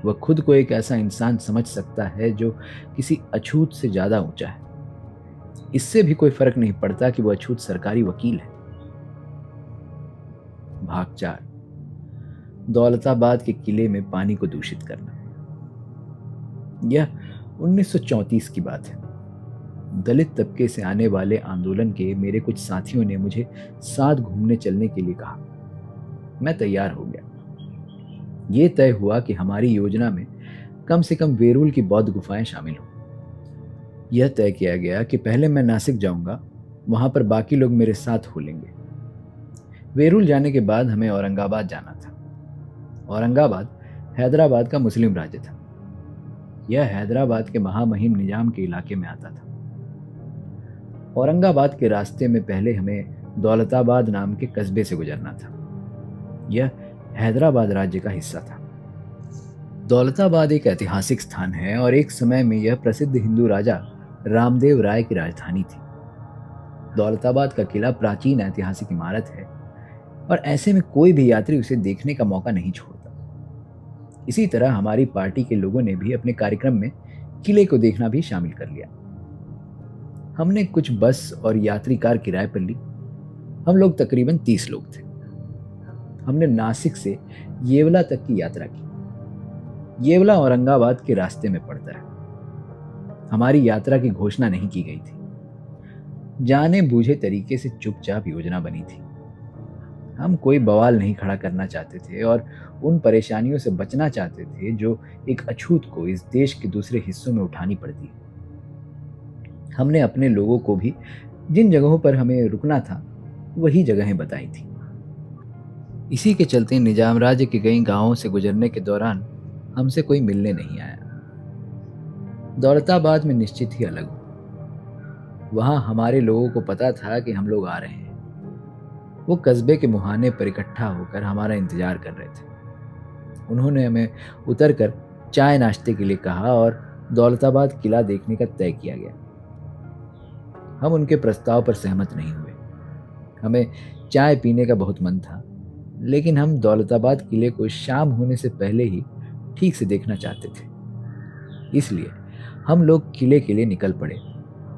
वह खुद को एक ऐसा इंसान समझ सकता है जो किसी अछूत से ज्यादा ऊंचा है। इससे भी कोई फर्क नहीं पड़ता कि वह अछूत सरकारी वकील है। भाग 4, दौलताबाद के किले में पानी को दूषित करना। यह 1934 की बात है। दलित तबके से आने वाले आंदोलन के मेरे कुछ साथियों ने मुझे साथ घूमने चलने के लिए कहा। मैं तैयार हो गया। यह तय हुआ कि हमारी योजना में कम से कम वेरूल की बौद्ध गुफाएं शामिल हों। यह तय किया गया कि पहले मैं नासिक जाऊंगा, वहां पर बाकी लोग मेरे साथ हो लेंगे। वेरूल जाने के बाद हमें औरंगाबाद जाना था। औरंगाबाद हैदराबाद का मुस्लिम राज्य था। यह हैदराबाद के महामहिम निजाम के इलाके में आता था। औरंगाबाद के रास्ते में पहले हमें दौलताबाद नाम के कस्बे से गुजरना था। यह हैदराबाद राज्य का हिस्सा था। दौलताबाद एक ऐतिहासिक स्थान है और एक समय में यह प्रसिद्ध हिंदू राजा रामदेव राय की राजधानी थी। दौलताबाद का किला प्राचीन ऐतिहासिक इमारत है और ऐसे में कोई भी यात्री उसे देखने का मौका नहीं छोड़ता। इसी तरह हमारी पार्टी के लोगों ने भी अपने कार्यक्रम में किले को देखना भी शामिल कर लिया। हमने कुछ बस और यात्री कार किराए पर ली। हम लोग तकरीबन 30 लोग थे। हमने नासिक से येवला तक की यात्रा की। येवला औरंगाबाद के रास्ते में पड़ता है। हमारी यात्रा की घोषणा नहीं की गई थी। जाने बूझे तरीके से चुपचाप योजना बनी थी। हम कोई बवाल नहीं खड़ा करना चाहते थे और उन परेशानियों से बचना चाहते थे जो एक अछूत को इस देश के दूसरे हिस्सों में उठानी पड़ती है। हमने अपने लोगों को भी जिन जगहों पर हमें रुकना था वही जगहें बताई थी। इसी के चलते निजाम राज्य के कई गांवों से गुजरने के दौरान हमसे कोई मिलने नहीं आया। दौलताबाद में निश्चित ही अलग हुआ। वहां हमारे लोगों को पता था कि हम लोग आ रहे हैं। वो कस्बे के मुहाने पर इकट्ठा होकर हमारा इंतजार कर रहे थे। उन्होंने हमें उतरकर चाय नाश्ते के लिए कहा और दौलताबाद किला देखने का तय किया गया। हम उनके प्रस्ताव पर सहमत नहीं हुए। हमें चाय पीने का बहुत मन था, लेकिन हम दौलताबाद किले को शाम होने से पहले ही ठीक से देखना चाहते थे। इसलिए हम लोग किले के लिए निकल पड़े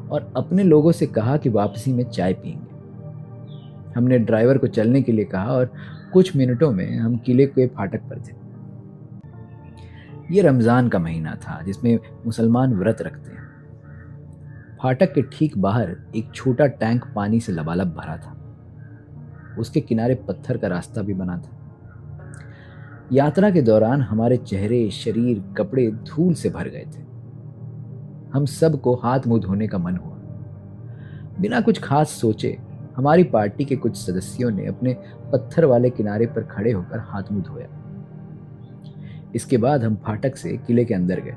और अपने लोगों से कहा कि वापसी में चाय पिएंगे। हमने ड्राइवर को चलने के लिए कहा और कुछ मिनटों में हम किले के फाटक पर थे। ये रमजान का महीना था जिसमें मुसलमान व्रत रखते हैं। फाटक के ठीक बाहर एक छोटा टैंक पानी से लबालब भरा था। उसके किनारे पत्थर का रास्ता भी बना था। यात्रा के दौरान हमारे चेहरे, शरीर, कपड़े धूल से भर गए थे। हम सबको हाथ मुंह धोने का मन हुआ। बिना कुछ खास सोचे हमारी पार्टी के कुछ सदस्यों ने अपने पत्थर वाले किनारे पर खड़े होकर हाथ मुंह धोया। इसके बाद हम फाटक से किले के अंदर गए।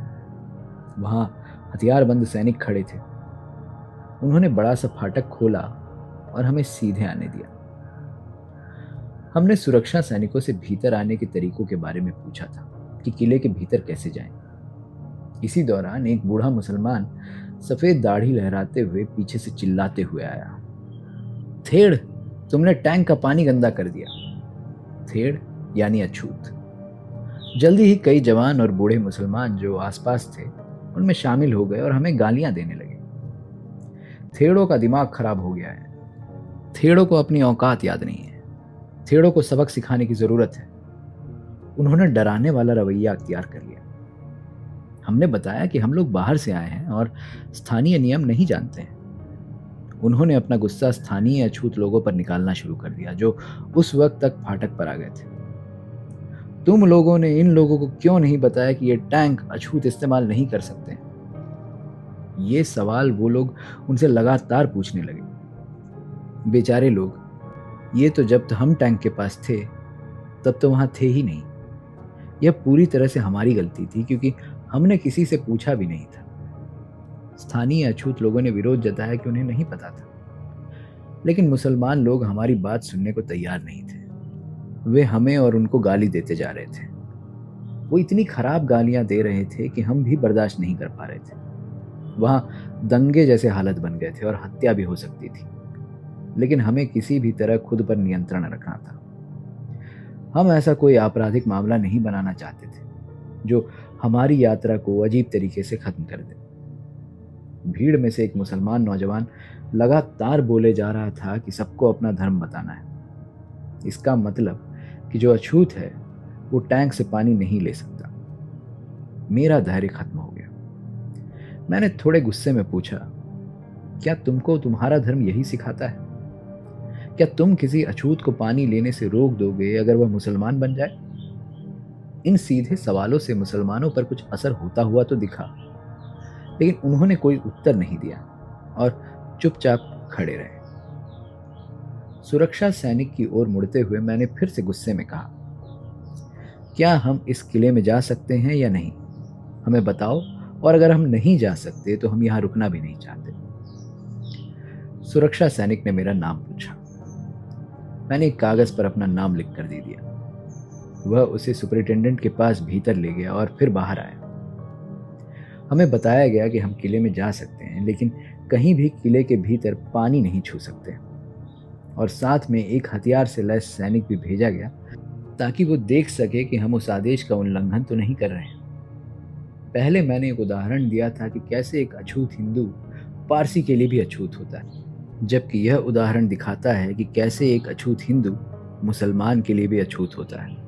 वहां हथियारबंद सैनिक खड़े थे। उन्होंने बड़ा सा फाटक खोला और हमें सीधे आने दिया। हमने सुरक्षा सैनिकों से भीतर आने के तरीकों के बारे में पूछा था कि किले के भीतर कैसे जाएं। इसी दौरान एक बूढ़ा मुसलमान सफेद दाढ़ी लहराते हुए पीछे से चिल्लाते हुए आया, थेड़, तुमने टैंक का पानी गंदा कर दिया। थेड़ यानी अछूत। जल्दी ही कई जवान और बूढ़े मुसलमान जो आसपास थे उनमें शामिल हो गए और हमें गालियां देने लगे। थेड़ों का दिमाग खराब हो गया है, थेड़ों को अपनी औकात याद नहीं है, थेड़ों को सबक सिखाने की जरूरत है। उन्होंने डराने वाला रवैया अख्तियार कर लिया। हमने बताया कि हम लोग बाहर से आए हैं और स्थानीय नियम नहीं जानते हैं। उन्होंने अपना गुस्सा स्थानीय अछूत लोगों पर निकालना शुरू कर दिया जो उस वक्त तक फाटक पर आ गए थे। तुम लोगों ने इन लोगों को क्यों नहीं बताया कि ये टैंक अछूत इस्तेमाल नहीं कर सकते? ये सवाल वो लोग उनसे लगातार पूछने लगे। बेचारे लोग, ये तो जब हम टैंक के पास थे तब तो वहां थे ही नहीं। यह पूरी तरह से हमारी गलती थी क्योंकि हमने किसी से पूछा भी नहीं था। स्थानीय अछूत लोगों ने विरोध जताया कि उन्हें नहीं पता था, लेकिन मुसलमान लोग हमारी बात सुनने को तैयार नहीं थे। वे हमें और उनको गाली देते जा रहे थे। वो इतनी खराब गालियां दे रहे थे कि हम भी बर्दाश्त नहीं कर पा रहे थे। वहां दंगे जैसे हालत बन गए थे और हत्या भी हो सकती थी, लेकिन हमें किसी भी तरह खुद पर नियंत्रण रखना था। हम ऐसा कोई आपराधिक मामला नहीं बनाना चाहते थे जो हमारी यात्रा को अजीब तरीके से खत्म कर दे। भीड़ में से एक मुसलमान नौजवान लगातार बोले जा रहा था कि सबको अपना धर्म बताना है। इसका मतलब कि जो अछूत है वो टैंक से पानी नहीं ले सकता। मेरा धैर्य खत्म हो गया। मैंने थोड़े गुस्से में पूछा, क्या तुमको तुम्हारा धर्म यही सिखाता है? क्या तुम किसी अछूत को पानी लेने से रोक दोगे अगर वह मुसलमान बन जाए? इन सीधे सवालों से मुसलमानों पर कुछ असर होता हुआ तो दिखा, लेकिन उन्होंने कोई उत्तर नहीं दिया और चुपचाप खड़े रहे। सुरक्षा सैनिक की ओर मुड़ते हुए मैंने फिर से गुस्से में कहा, क्या हम इस किले में जा सकते हैं या नहीं? हमें बताओ, और अगर हम नहीं जा सकते तो हम यहां रुकना भी नहीं चाहते। सुरक्षा सैनिक ने मेरा नाम पूछा। मैंने एक कागज पर अपना नाम लिख कर दे दिया। वह उसे सुपरिटेंडेंट के पास भीतर ले गया और फिर बाहर आया। हमें बताया गया कि हम किले में जा सकते हैं, लेकिन कहीं भी किले के भीतर पानी नहीं छू सकते, और साथ में एक हथियार से लैस सैनिक भी भेजा गया ताकि वो देख सके कि हम उस आदेश का उल्लंघन तो नहीं कर रहे हैं। पहले मैंने एक उदाहरण दिया था कि कैसे एक अछूत हिंदू पारसी के लिए भी अछूत होता है, जबकि यह उदाहरण दिखाता है कि कैसे एक अछूत हिंदू मुसलमान के लिए भी अछूत होता है।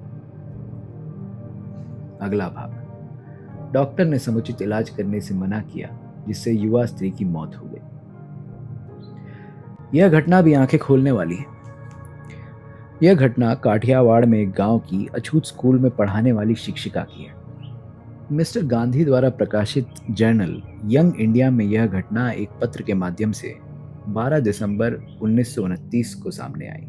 अगला भाग। डॉक्टर ने समुचित इलाज करने से मना किया, जिससे युवा स्त्री की मौत हो गई। यह घटना भी आंखें खोलने वाली है। यह घटना काठियावाड़ में एक गांव की अछूत स्कूल में पढ़ाने वाली शिक्षिका की है। मिस्टर गांधी द्वारा प्रकाशित जर्नल यंग इंडिया में यह घटना एक पत्र के माध्यम से 12 दिसंबर 1929 को सामने आई।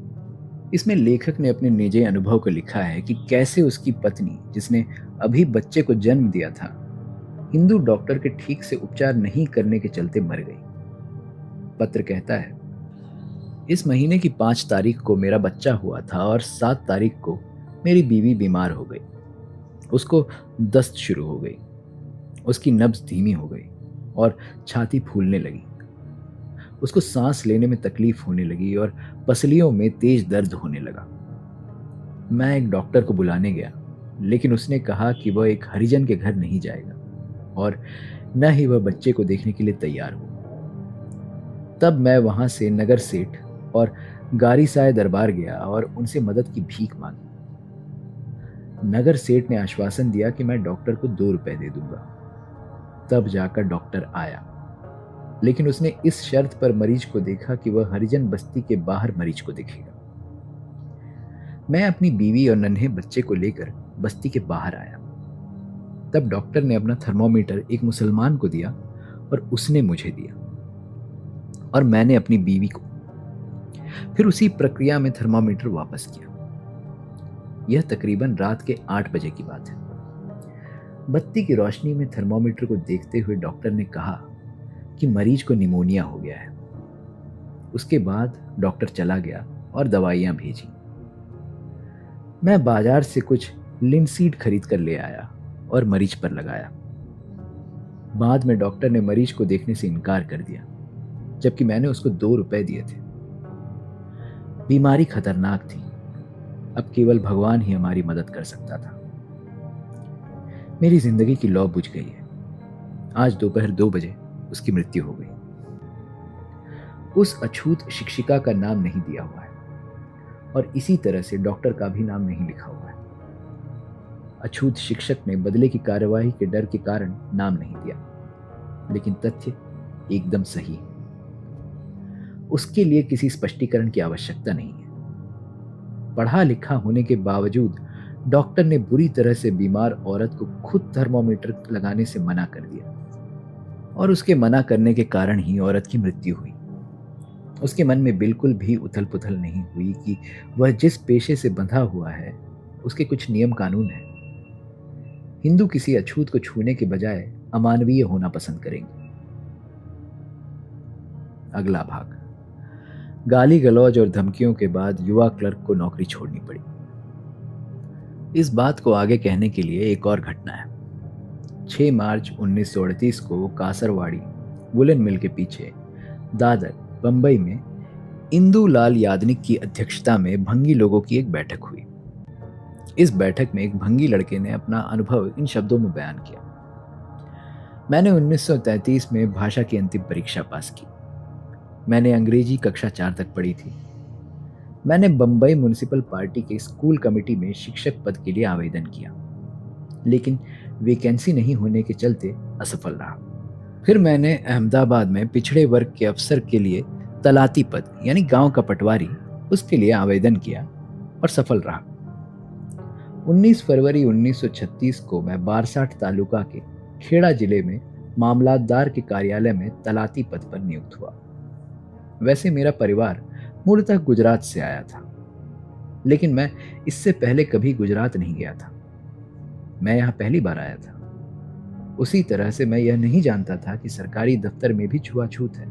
इसमें लेखक ने अपने निजी अनुभव को लिखा है कि कैसे उसकी पत्नी, जिसने अभी बच्चे को जन्म दिया था, हिंदू डॉक्टर के ठीक से उपचार नहीं करने के चलते मर गई। पत्र कहता है, इस महीने की 5 तारीख को मेरा बच्चा हुआ था और 7 तारीख को मेरी बीवी बीमार हो गई। उसको दस्त शुरू हो गई, उसकी नब्ज धीमी हो गई और छाती फूलने लगी। उसको सांस लेने में तकलीफ होने लगी और पसलियों में तेज दर्द होने लगा। मैं एक डॉक्टर को बुलाने गया, लेकिन उसने कहा कि वह एक हरिजन के घर नहीं जाएगा और न ही वह बच्चे को देखने के लिए तैयार हो। तब मैं वहां से नगर सेठ और गारी साय दरबार गया और उनसे मदद की भीख मांगी। नगर सेठ ने आश्वासन दिया कि मैं डॉक्टर को 2 रुपए दे दूंगा। तब जाकर डॉक्टर आया, लेकिन उसने इस शर्त पर मरीज को देखा कि वह हरिजन बस्ती के बाहर मरीज को देखेगा। मैं अपनी बीवी और नन्हे बच्चे को लेकर बस्ती के बाहर आया। तब डॉक्टर ने अपना थर्मोमीटर एक मुसलमान को दिया और उसने मुझे दिया और मैंने अपनी बीवी को। फिर उसी प्रक्रिया में थर्मोमीटर वापस किया। यह तकरीबन रात के 8 बजे की बात है। बत्ती की रोशनी में थर्मोमीटर को देखते हुए डॉक्टर ने कहा कि मरीज को निमोनिया हो गया है। उसके बाद डॉक्टर चला गया और दवाइयां भेजी। मैं बाजार से कुछ लिनसीड खरीद कर ले आया और मरीज पर लगाया। बाद में डॉक्टर ने मरीज को देखने से इनकार कर दिया, जबकि मैंने उसको 2 रुपए दिए थे। बीमारी खतरनाक थी। अब केवल भगवान ही हमारी मदद कर सकता था। मेरी जिंदगी की लौ बुझ गई है। आज दोपहर 2 बजे उसकी मृत्यु हो गई। उस अछूत शिक्षिका का नाम नहीं दिया हुआ है और इसी तरह से डॉक्टर का भी नाम नहीं लिखा हुआ है। अछूत शिक्षक ने बदले की कार्यवाही के डर के कारण नाम नहीं दिया, लेकिन तथ्य एकदम सही है। उसके लिए किसी स्पष्टीकरण की आवश्यकता नहीं है। पढ़ा लिखा होने के बावजूद डॉक्टर ने बुरी तरह से बीमार औरत को खुद थर्मोमीटर लगाने से मना कर दिया और उसके मना करने के कारण ही औरत की मृत्यु हुई। उसके मन में बिल्कुल भी उथल पुथल नहीं हुई कि वह जिस पेशे से बंधा हुआ है उसके कुछ नियम कानून हैं। हिंदू किसी अछूत को छूने के बजाय अमानवीय होना पसंद करेंगे। अगला भाग। गाली गलौज और धमकियों के बाद युवा क्लर्क को नौकरी छोड़नी पड़ी। इस बात को आगे कहने के लिए एक और घटना है। 6 मार्च 1938 को कासरवाड़ी वुलन मिल के पीछे दादर बंबई में इंदुलाल यादनिक की अध्यक्षता में भंगी लोगों की एक बैठक हुई। इस बैठक में एक भंगी लड़के ने अपना अनुभव इन शब्दों में बयान किया। मैंने 1933 में भाषा की अंतिम परीक्षा पास की। मैंने अंग्रेजी कक्षा 4 तक पढ़ी थी। मैंने बंबई म्युनिसिपल पार्टी के स्कूल कमेटी में शिक्षक पद के लिए आवेदन किया, लेकिन वैकेंसी नहीं होने के चलते असफल रहा। फिर मैंने अहमदाबाद में पिछड़े वर्ग के अफसर के लिए तलाती पद यानी गांव का पटवारी, उसके लिए आवेदन किया और सफल रहा। 19 फरवरी 1936 को मैं बारसाठ तालुका के खेड़ा जिले में मामलातदार के कार्यालय में तलाती पद पर नियुक्त हुआ। वैसे मेरा परिवार मूलतः गुजरात से आया था, लेकिन मैं इससे पहले कभी गुजरात नहीं गया था। मैं यहाँ पहली बार आया था। उसी तरह से मैं यह नहीं जानता था कि सरकारी दफ्तर में भी छुआछूत है।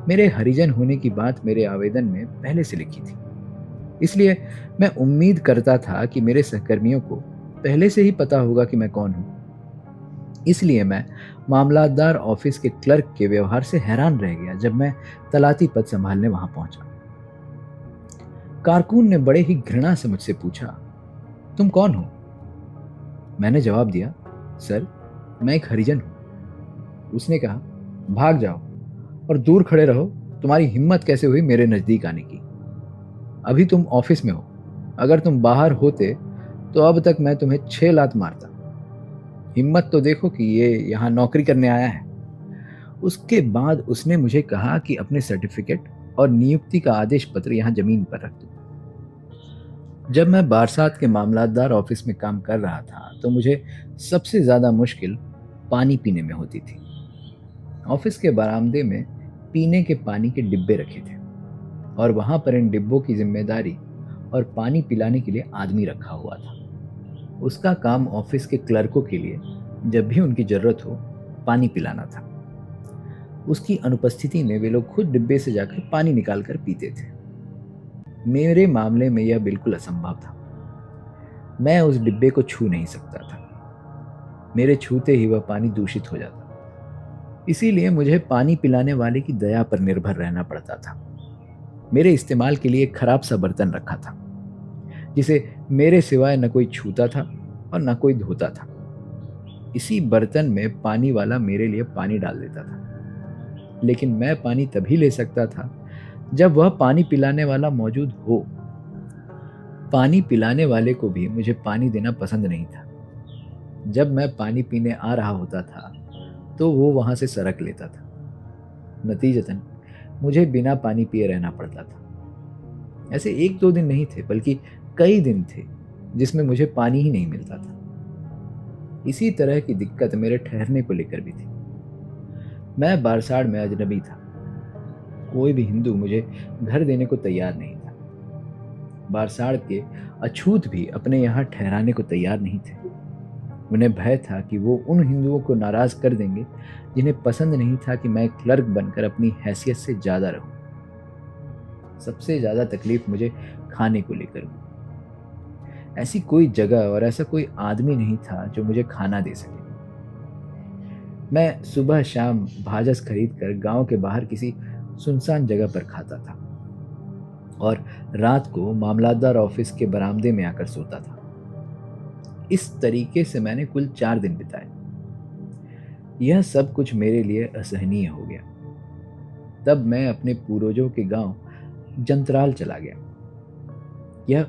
मेरे हरिजन होने की बात मेरे आवेदन में पहले से लिखी थी, इसलिए मैं उम्मीद करता था कि मेरे सहकर्मियों को पहले से ही पता होगा कि मैं कौन हूं। इसलिए मैं मामलातदार ऑफिस के क्लर्क के व्यवहार से हैरान रह गया जब मैं तलाती पद संभालने वहां पहुंचा। कारकुन ने बड़े ही घृणा से मुझसे पूछा, तुम कौन हो? मैंने जवाब दिया, सर, मैं एक हरिजन हूं। उसने कहा, भाग जाओ और दूर खड़े रहो। तुम्हारी हिम्मत कैसे हुई मेरे नजदीक आने की? अभी तुम ऑफिस में हो। अगर तुम बाहर होते तो अब तक मैं तुम्हें 6 लात मारता। हिम्मत तो देखो कि ये यहाँ नौकरी करने आया है। उसके बाद उसने मुझे कहा कि अपने सर्टिफिकेट और नियुक्ति का आदेश पत्र यहाँ जमीन पर रख दो। जब मैं बारसात के मामलातदार ऑफिस में काम कर रहा था तो मुझे सबसे ज्यादा मुश्किल पानी पीने में होती थी। ऑफिस के बरामदे में पीने के पानी के डिब्बे रखे थे और वहां पर इन डिब्बों की जिम्मेदारी और पानी पिलाने के लिए आदमी रखा हुआ था। उसका काम ऑफिस के क्लर्कों के लिए जब भी उनकी जरूरत हो पानी पिलाना था। उसकी अनुपस्थिति में वे लोग खुद डिब्बे से जाकर पानी निकाल कर पीते थे। मेरे मामले में यह बिल्कुल असंभव था। मैं उस डिब्बे को छू नहीं सकता था। मेरे छूते ही वह पानी दूषित हो जाता। इसीलिए मुझे पानी पिलाने वाले की दया पर निर्भर रहना पड़ता था। मेरे इस्तेमाल के लिए एक खराब सा बर्तन रखा था जिसे मेरे सिवाय न कोई छूता था और न कोई धोता था। इसी बर्तन में पानी वाला मेरे लिए पानी डाल देता था, लेकिन मैं पानी तभी ले सकता था जब वह पानी पिलाने वाला मौजूद हो। पानी पिलाने वाले को भी मुझे पानी देना पसंद नहीं था। जब मैं पानी पीने आ रहा होता था तो वो वहां से सरक लेता था। नतीजतन मुझे बिना पानी पिए रहना पड़ता था। ऐसे 1-2 दिन नहीं थे, बल्कि कई दिन थे जिसमें मुझे पानी ही नहीं मिलता था। इसी तरह की दिक्कत मेरे ठहरने को लेकर भी थी। मैं बारसाड़ में अजनबी था। कोई भी हिंदू मुझे घर देने को तैयार नहीं था। बारसाड़ के अछूत भी अपने यहाँ ठहराने को तैयार नहीं थे। उन्हें भय था कि वो उन हिंदुओं को नाराज कर देंगे जिन्हें पसंद नहीं था कि मैं क्लर्क बनकर अपनी हैसियत से ज्यादा रहूं। सबसे ज्यादा तकलीफ मुझे खाने को लेकर हुई। ऐसी कोई जगह और ऐसा कोई आदमी नहीं था जो मुझे खाना दे सके। मैं सुबह शाम भाजस खरीद कर गांव के बाहर किसी सुनसान जगह पर खाता था और रात को मामलातदार ऑफिस के बरामदे में आकर सोता था। इस तरीके से मैंने कुल 4 दिन बिताए। यह सब कुछ मेरे लिए असहनीय हो गया। तब मैं अपने पूर्वजों के गांव जंतराल चला गया। यह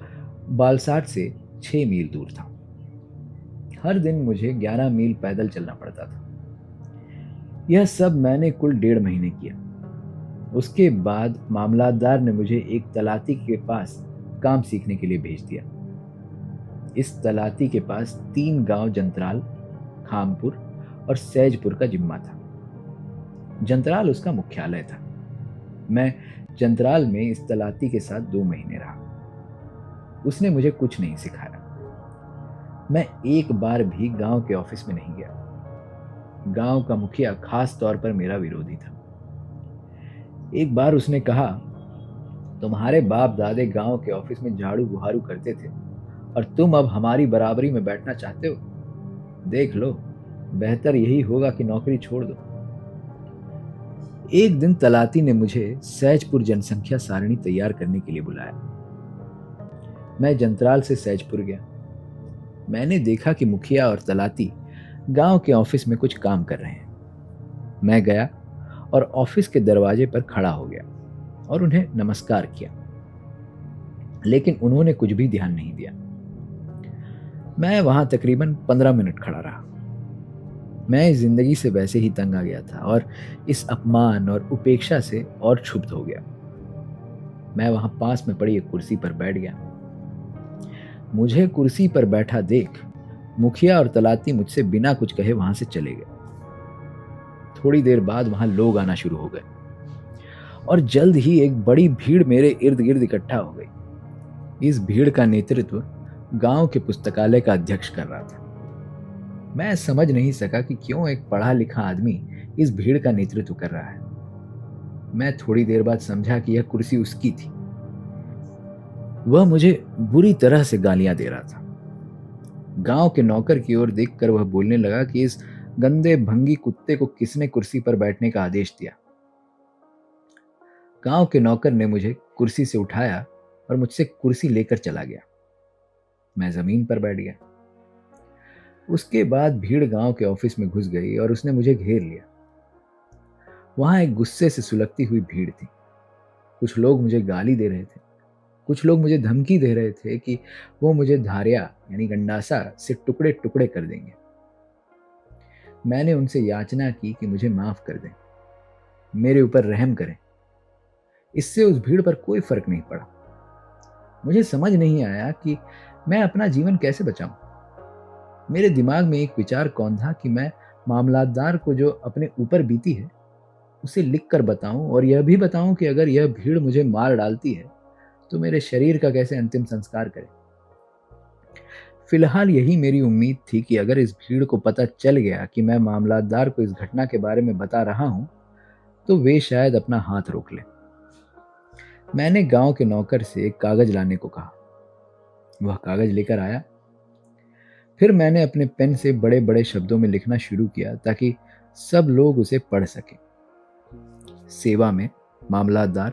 बालसाट से 6 मील दूर था। हर दिन मुझे 11 मील पैदल चलना पड़ता था। यह सब मैंने कुल 1.5 महीने किया। उसके बाद मामलातदार ने मुझे एक तलाती के पास काम सीखने के लिए भेज दिया। इस तलाती के पास 3 गांव जंतराल, खामपुर और सैजपुर का जिम्मा था। जंतराल उसका मुख्यालय था। मैं जंतराल में इस तलाती के साथ 2 महीने रहा। उसने मुझे कुछ नहीं सिखाया। मैं एक बार भी गांव के ऑफिस में नहीं गया। गांव का मुखिया खास तौर पर मेरा विरोधी था। एक बार उसने कहा, तुम्हारे बाप दादे गांव के ऑफिस में झाड़ू बुहारू करते थे और तुम अब हमारी बराबरी में बैठना चाहते हो? देख लो, बेहतर यही होगा कि नौकरी छोड़ दो। एक दिन तलाती ने मुझे सैजपुर जनसंख्या सारणी तैयार करने के लिए बुलाया। मैं जंतराल से सैजपुर गया। मैंने देखा कि मुखिया और तलाती गांव के ऑफिस में कुछ काम कर रहे हैं। मैं गया और ऑफिस के दरवाजे पर खड़ा हो गया और उन्हें नमस्कार किया, लेकिन उन्होंने कुछ भी ध्यान नहीं दिया। मैं वहां तकरीबन 15 मिनट खड़ा रहा। मैं इस जिंदगी से वैसे ही तंग आ गया था और इस अपमान और उपेक्षा से और क्षुब्ध हो गया। मैं वहां पास में पड़ी एक कुर्सी पर बैठ गया। मुझे कुर्सी पर बैठा देख मुखिया और तलाती मुझसे बिना कुछ कहे वहां से चले गए। थोड़ी देर बाद वहां लोग आना शुरू हो गए और जल्द ही एक बड़ी भीड़ मेरे इर्द गिर्द इकट्ठा हो गई। इस भीड़ का नेतृत्व गांव के पुस्तकालय का अध्यक्ष कर रहा था। मैं समझ नहीं सका कि क्यों एक पढ़ा लिखा आदमी इस भीड़ का नेतृत्व कर रहा है। मैं थोड़ी देर बाद समझा कि यह कुर्सी उसकी थी। वह मुझे बुरी तरह से गालियां दे रहा था। गांव के नौकर की ओर देखकर वह बोलने लगा कि इस गंदे भंगी कुत्ते को किसने कुर्सी पर बैठने का आदेश दिया। गांव के नौकर ने मुझे कुर्सी से उठाया और मुझसे कुर्सी लेकर चला गया। मैं जमीन पर बैठ गया। उसके बाद भीड़ गांव के ऑफिस में घुस गई और उसने मुझे घेर लिया। वहां एक गुस्से से सुलगती हुई भीड़ थी। कुछ लोग मुझे गाली दे रहे थे, कुछ लोग मुझे धमकी दे रहे थे कि वो मुझे धारिया यानी गंडासा से टुकड़े टुकड़े कर देंगे। मैंने उनसे याचना की कि मुझे माफ कर दें, मेरे ऊपर रहम करें। इससे उस भीड़ पर कोई फर्क नहीं पड़ा। मुझे समझ नहीं आया कि मैं अपना जीवन कैसे बचाऊं। मेरे दिमाग में एक विचार कौन था कि मैं मामलातदार को जो अपने ऊपर बीती है उसे लिख कर बताऊं और यह भी बताऊं कि अगर यह भीड़ मुझे मार डालती है तो मेरे शरीर का कैसे अंतिम संस्कार करें। फिलहाल यही मेरी उम्मीद थी कि अगर इस भीड़ को पता चल गया कि मैं मामलातदार को इस घटना के बारे में बता रहा हूं तो वे शायद अपना हाथ रोक लें। मैंने गांव के नौकर से एक कागज लाने को कहा। वह कागज लेकर आया। फिर मैंने अपने पेन से बड़े बड़े शब्दों में लिखना शुरू किया ताकि सब लोग उसे पढ़ सकें। सेवा में मामलातदार,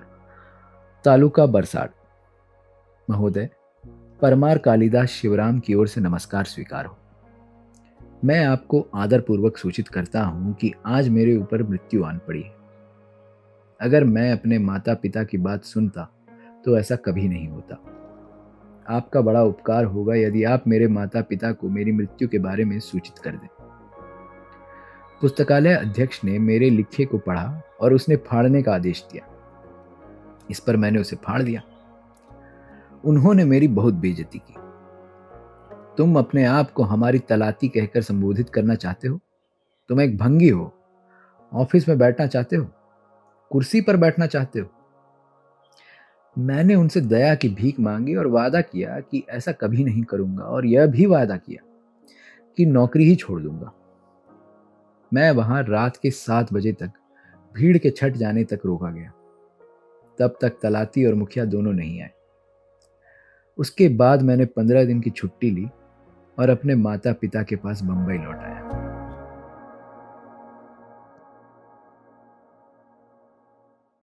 तालुका बरसाट। महोदय, परमार कालिदास शिवराम की ओर से नमस्कार स्वीकार हो। मैं आपको आदरपूर्वक सूचित करता हूं कि आज मेरे ऊपर मृत्यु आन पड़ी है। अगर मैं अपने माता पिता की बात सुनता तो ऐसा कभी नहीं होता। आपका बड़ा उपकार होगा यदि आप मेरे माता पिता को मेरी मृत्यु के बारे में सूचित कर दें। पुस्तकालय अध्यक्ष ने मेरे लिखे को पढ़ा और उसने फाड़ने का आदेश दिया। इस पर मैंने उसे फाड़ दिया। उन्होंने मेरी बहुत बेइज्जती की। तुम अपने आप को हमारी तलाती कहकर संबोधित करना चाहते हो? तुम एक भंगी हो। ऑफिस में बैठना चाहते हो? कुर्सी पर बैठना चाहते हो? मैंने उनसे दया की भीख मांगी और वादा किया कि ऐसा कभी नहीं करूंगा और यह भी वादा किया कि नौकरी ही छोड़ दूंगा। मैं वहां रात के 7 बजे तक भीड़ के छट जाने तक रोका गया। तब तक तलाती और मुखिया दोनों नहीं आए। उसके बाद मैंने 15 दिन की छुट्टी ली और अपने माता पिता के पास बम्बई लौट आया।